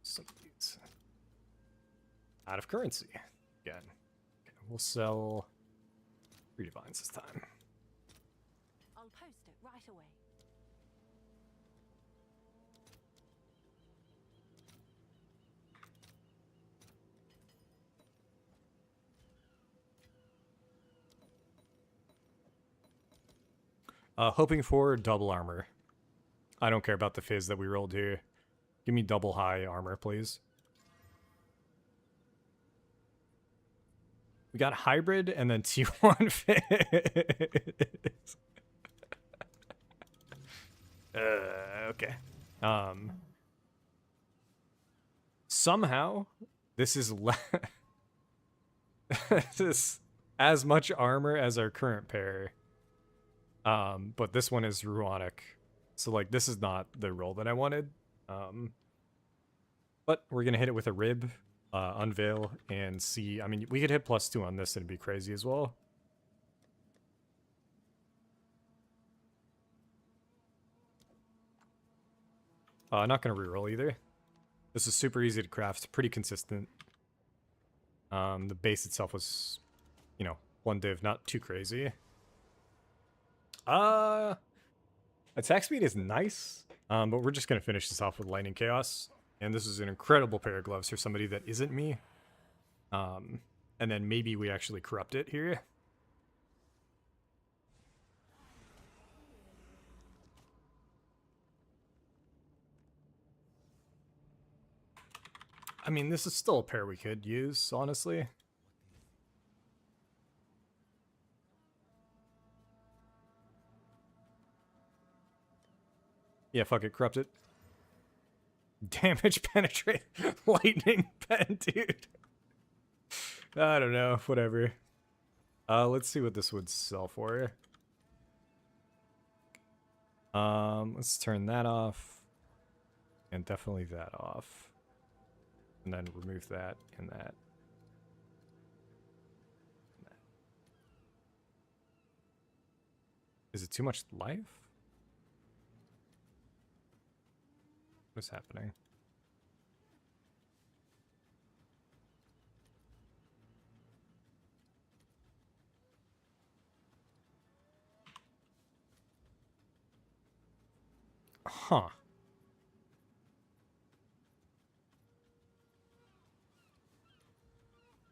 Some of these out of currency again. Okay, we'll sell 3 divines this time. I'll post it right away. Hoping for double armor. I don't care about the fizz that we rolled here. Give me double high armor, please. We got hybrid and then T1 fizz. Okay. Somehow, this is this is as much armor as our current pair. But this one is Ruonic. So, like, this is not the roll that I wanted. But we're going to hit it with a rib, unveil, and see. I mean, we could hit +2 on this and it'd be crazy as well. Not going to reroll either. This is super easy to craft, pretty consistent. The base itself was, you know, 1 div, not too crazy. Attack speed is nice, but we're just going to finish this off with Lightning Chaos. And this is an incredible pair of gloves for somebody that isn't me. And then maybe we actually corrupt it here. I mean, this is still a pair we could use, honestly. Yeah, fuck it, corrupt it. Damage penetrate. Lightning pen, dude. I don't know, whatever. Let's see what this would sell for. Let's turn that off. And definitely that off. And then remove that and that. And that. Is it too much life? What's happening? Huh.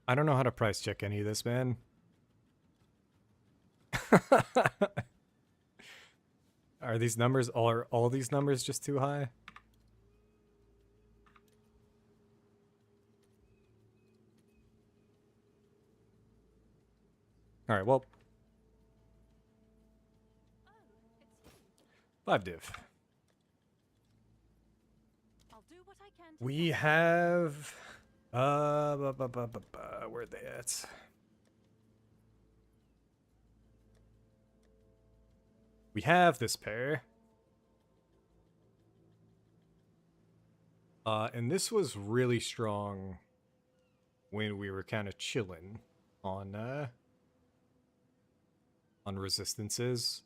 I don't know how to price check any of this, man. Are these numbers, are all these numbers just too high? All right, well, 5 div. I'll do what I can to We help. have, where are they at? We have this pair. And this was really strong when we were kind of chilling on resistances.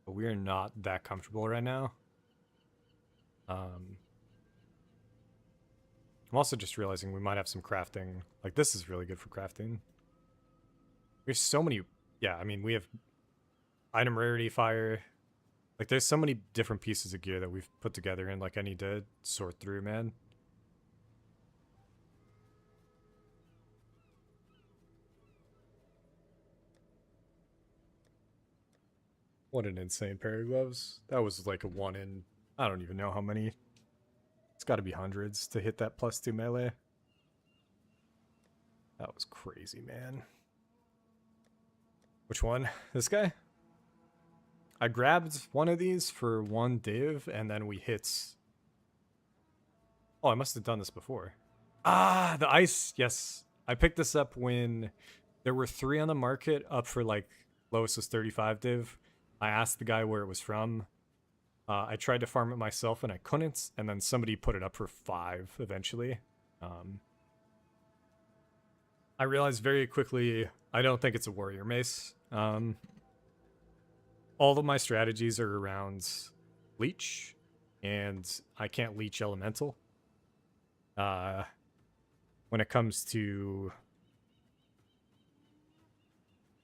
But we are not that comfortable right now. I'm also just realizing we might have some crafting. Like, this is really good for crafting. There's so many... Yeah, I mean, we have item rarity, fire. Like, there's so many different pieces of gear that we've put together, and, like, I need to sort through, man. What an insane pair of gloves. That was like a 1 in... I don't even know how many. It's got to be hundreds to hit that +2 melee. That was crazy, man. Which one? This guy? I grabbed one of these for 1 div, and then we hit Oh, I must have done this before. Ah, the ice. Yes. I picked this up when there were 3 on the market up for like lowest was 35 div. I asked the guy where it was from. I tried to farm it myself and I couldn't, and then somebody put it up for 5 eventually. I realized very quickly I don't think it's a warrior mace. All of my strategies are around leech, and I can't leech elemental. When it comes to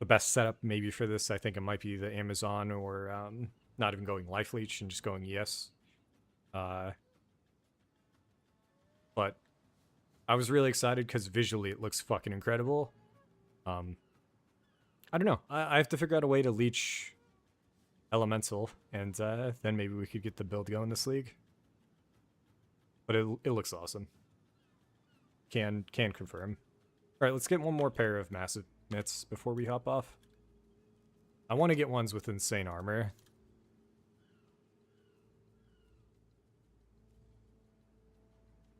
the best setup maybe for this, I think it might be the Amazon or not even going life leech and just going yes. But I was really excited because visually it looks fucking incredible. I don't know. I have to figure out a way to leech elemental, and then maybe we could get the build going this league. But it looks awesome. Can confirm. All right, let's get one more pair of massive mitts before we hop off. I want to get ones with insane armor.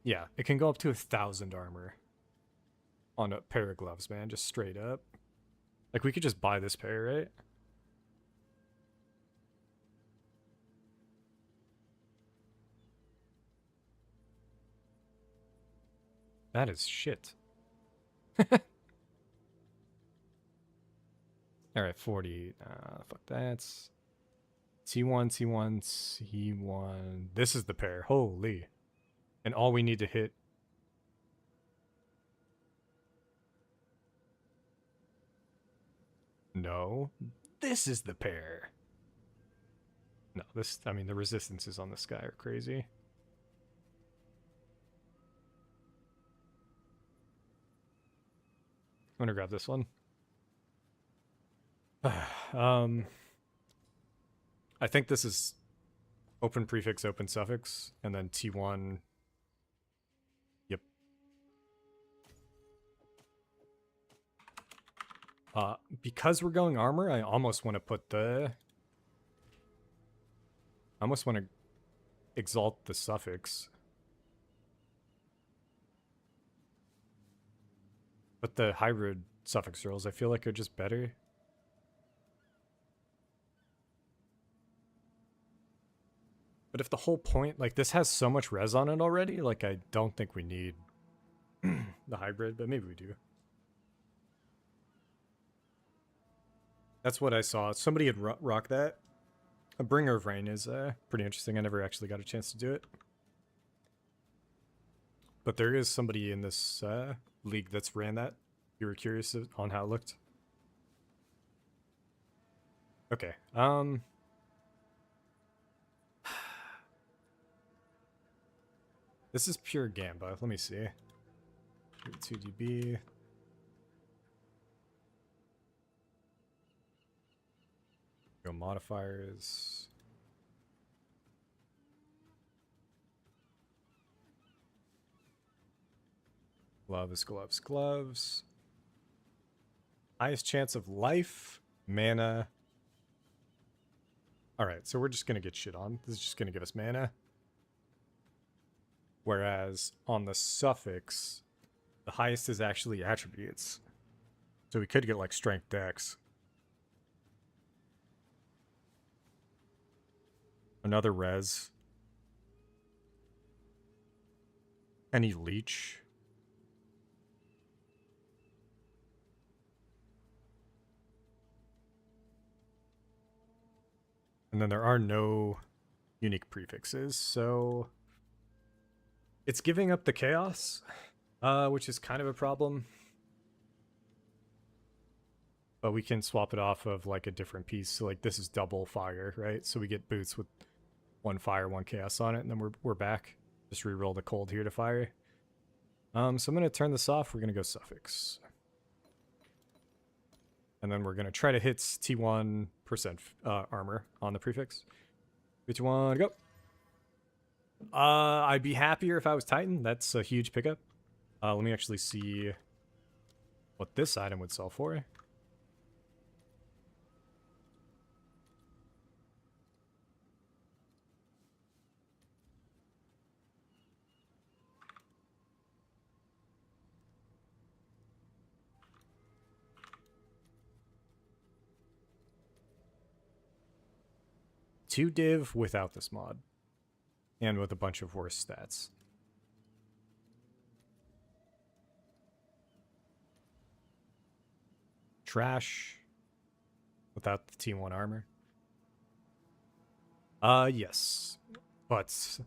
Yeah, it can go up to 1,000 armor on a pair of gloves, man. Just straight up. Like, we could just buy this pair, right? That is shit. Alright, 40. Fuck that. T1, T1, T1. This is the pair. Holy. And all we need to hit. No. This is the pair. No, this, I mean, the resistances on this guy are crazy. I'm gonna grab this one. I think this is open prefix, open suffix, and then T1. Yep. Because we're going armor, I almost want to put the... I almost want to exalt the suffix. But the hybrid suffix rolls, I feel like, are just better. But if the whole point, like, this has so much res on it already, like, I don't think we need the hybrid, but maybe we do. That's what I saw. Somebody had rocked that. A Bringer of Rain is pretty interesting. I never actually got a chance to do it. But there is somebody in this league that's ran that. You were curious on how it looked? Okay. This is pure Gamba. Let me see. 2 DB. Go modifiers. Gloves, gloves, gloves. Highest chance of life, mana. Alright, so we're just gonna get shit on. This is just gonna give us mana. Whereas on the suffix, the highest is actually attributes. So we could get like strength dex. Another res. Any leech. And then there are no unique prefixes, so it's giving up the chaos, which is kind of a problem. But we can swap it off of like a different piece. So like this is double fire, right? So we get boots with 1 fire, 1 chaos on it, and then we're back. Just reroll the cold here to fire. So I'm gonna turn this off. We're gonna go suffix. And then we're gonna try to hit T1% armor on the prefix. 3, 2, 1, go. I'd be happier if I was Titan. That's a huge pickup. Let me actually see what this item would sell for. 2 div without this mod. And with a bunch of worse stats. Trash. Without the T1 armor. Yes. But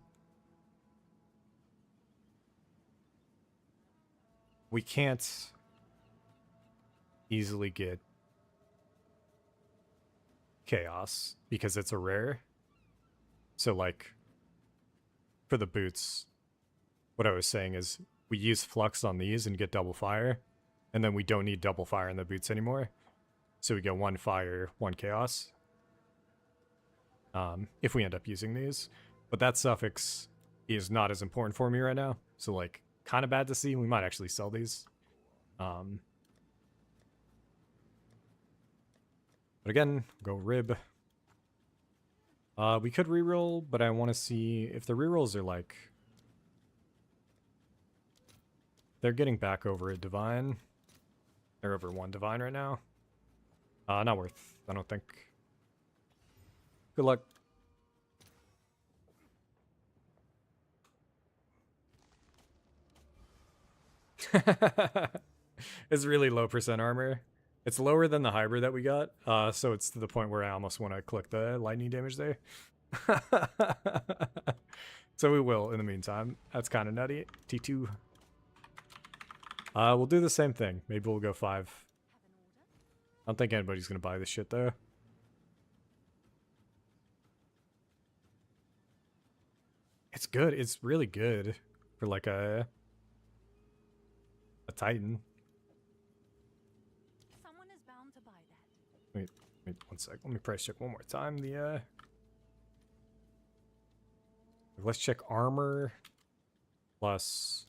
we can't easily get chaos because it's a rare. So like for the boots, what I was saying is we use flux on these and get double fire, and then we don't need double fire in the boots anymore. So we get 1 fire, 1 chaos. If we end up using these. But that suffix is not as important for me right now. So like kind of bad to see. We might actually sell these. But again, go rib. We could reroll, but I want to see if the rerolls are like... They're getting back over a divine. They're over 1 divine right now. Not worth, I don't think. Good luck. It's really low percent armor. It's lower than the hybrid that we got, so it's to the point where I almost want to click the lightning damage there. So we will in the meantime. That's kind of nutty. T2. We'll do the same thing. Maybe we'll go 5. I don't think anybody's going to buy this shit though. It's good. It's really good for like a Titan. Someone is bound to buy that. Wait 1 sec. Let me price check one more time. The let's check armor plus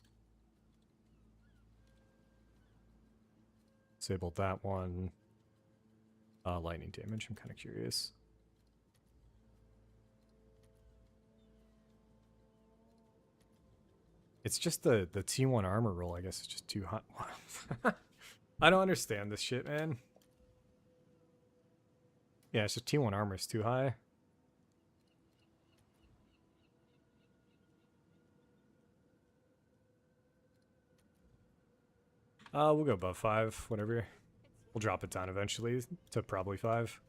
disable that one. Lightning damage. I'm kind of curious. It's just the T1 armor roll, I guess it's just too hot. I don't understand this shit, man. Yeah, it's just T1 armor is too high. We'll go above 5, whatever. We'll drop it down eventually to probably 5.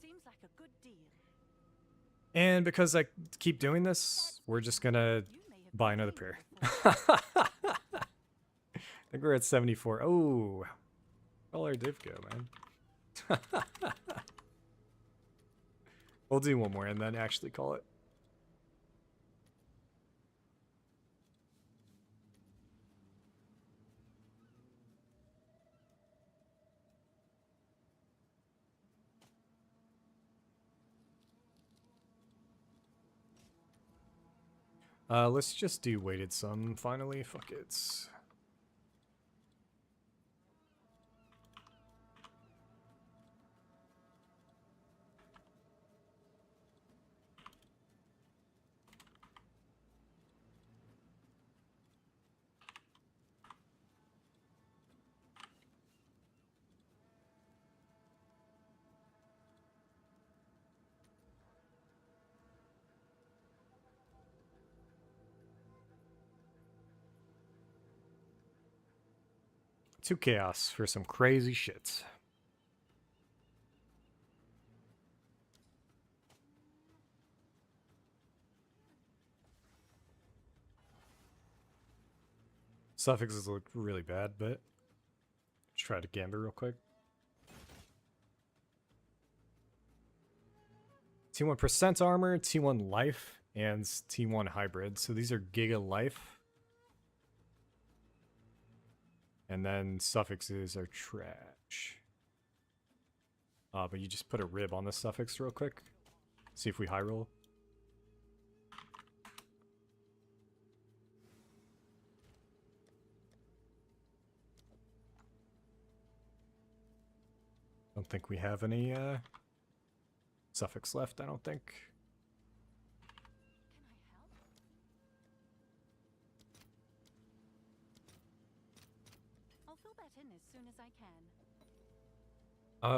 Seems like a good deal. And because I keep doing this, we're just gonna You may have buy been another waiting pair. for I think we're at 74. Oh, well, our div go, man. We'll do one more and then actually call it. Let's just do weighted sum finally. Fuck it. To chaos for some crazy shit. Suffixes look really bad, but let's try to gamble real quick. T1% armor, T1 life, and T1 hybrid. So these are Giga life. And then suffixes are trash. But you just put a rib on the suffix real quick. See if we high roll. Don't think we have any suffix left, I don't think. Can I help? I'll fill that in as soon as I can.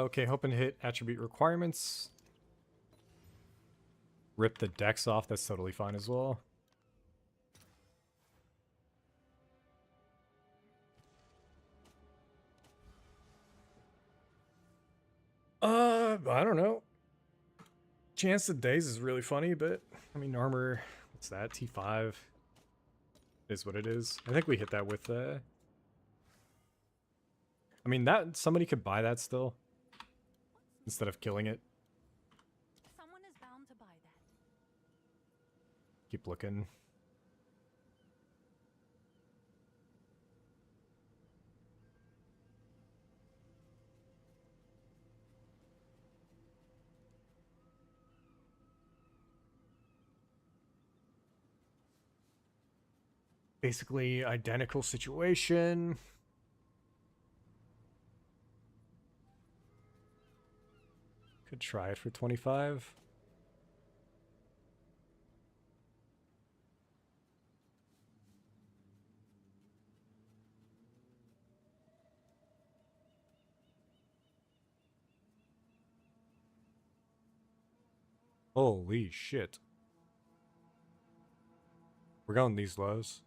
Okay, hoping to hit attribute requirements. rip the decks off, that's totally fine as well. I don't know. Chance of Days is really funny, but I mean, armor, what's that? T5 is what it is. I think we hit that with, I mean, that somebody could buy that still instead of killing it. Someone is bound to buy that. Keep looking. Basically identical situation. Could try it for 25. Holy shit. We're going these lows.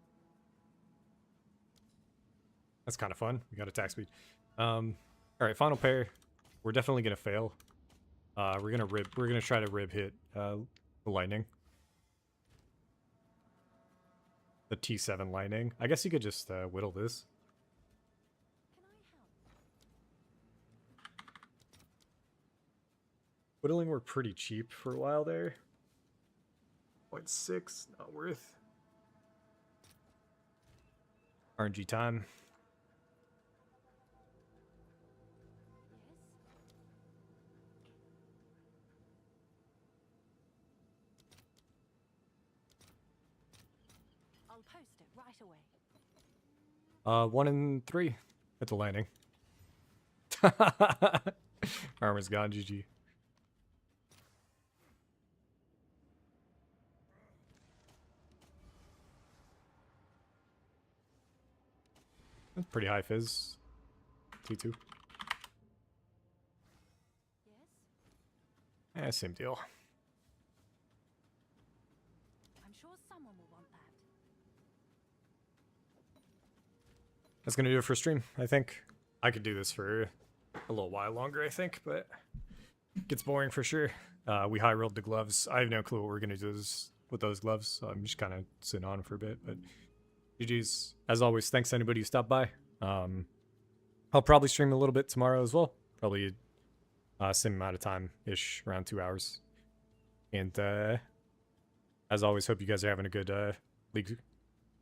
That's kind of fun. We got attack speed. All right, final pair. We're definitely gonna fail. We're gonna try to rib hit the lightning. The T7 lightning. I guess you could just whittle this. Can I help? Whittling were pretty cheap for a while there. 0.6, not worth. RNG time. Yes. I'll post it right away. 1 and 3 at the landing. Armor's gone, GG. That's pretty high fizz. T2. Yes. Same deal. I'm sure someone will want that. That's gonna do it for stream, I think. I could do this for a little while longer, I think, but it gets boring for sure. We high rolled the gloves. I have no clue what we're gonna do with those gloves, so I'm just kind of sitting on for a bit. But GG's. As always, thanks to anybody who stopped by. I'll probably stream a little bit tomorrow as well. Probably same amount of time ish, around 2 hours. And as always, hope you guys are having a good league.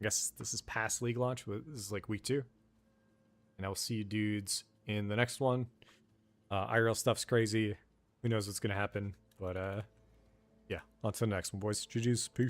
I guess this is past league launch. But this is like week 2. And I'll see you dudes in the next one. IRL stuff's crazy. Who knows what's gonna happen? But yeah, on to the next one, boys. GG's. Peace.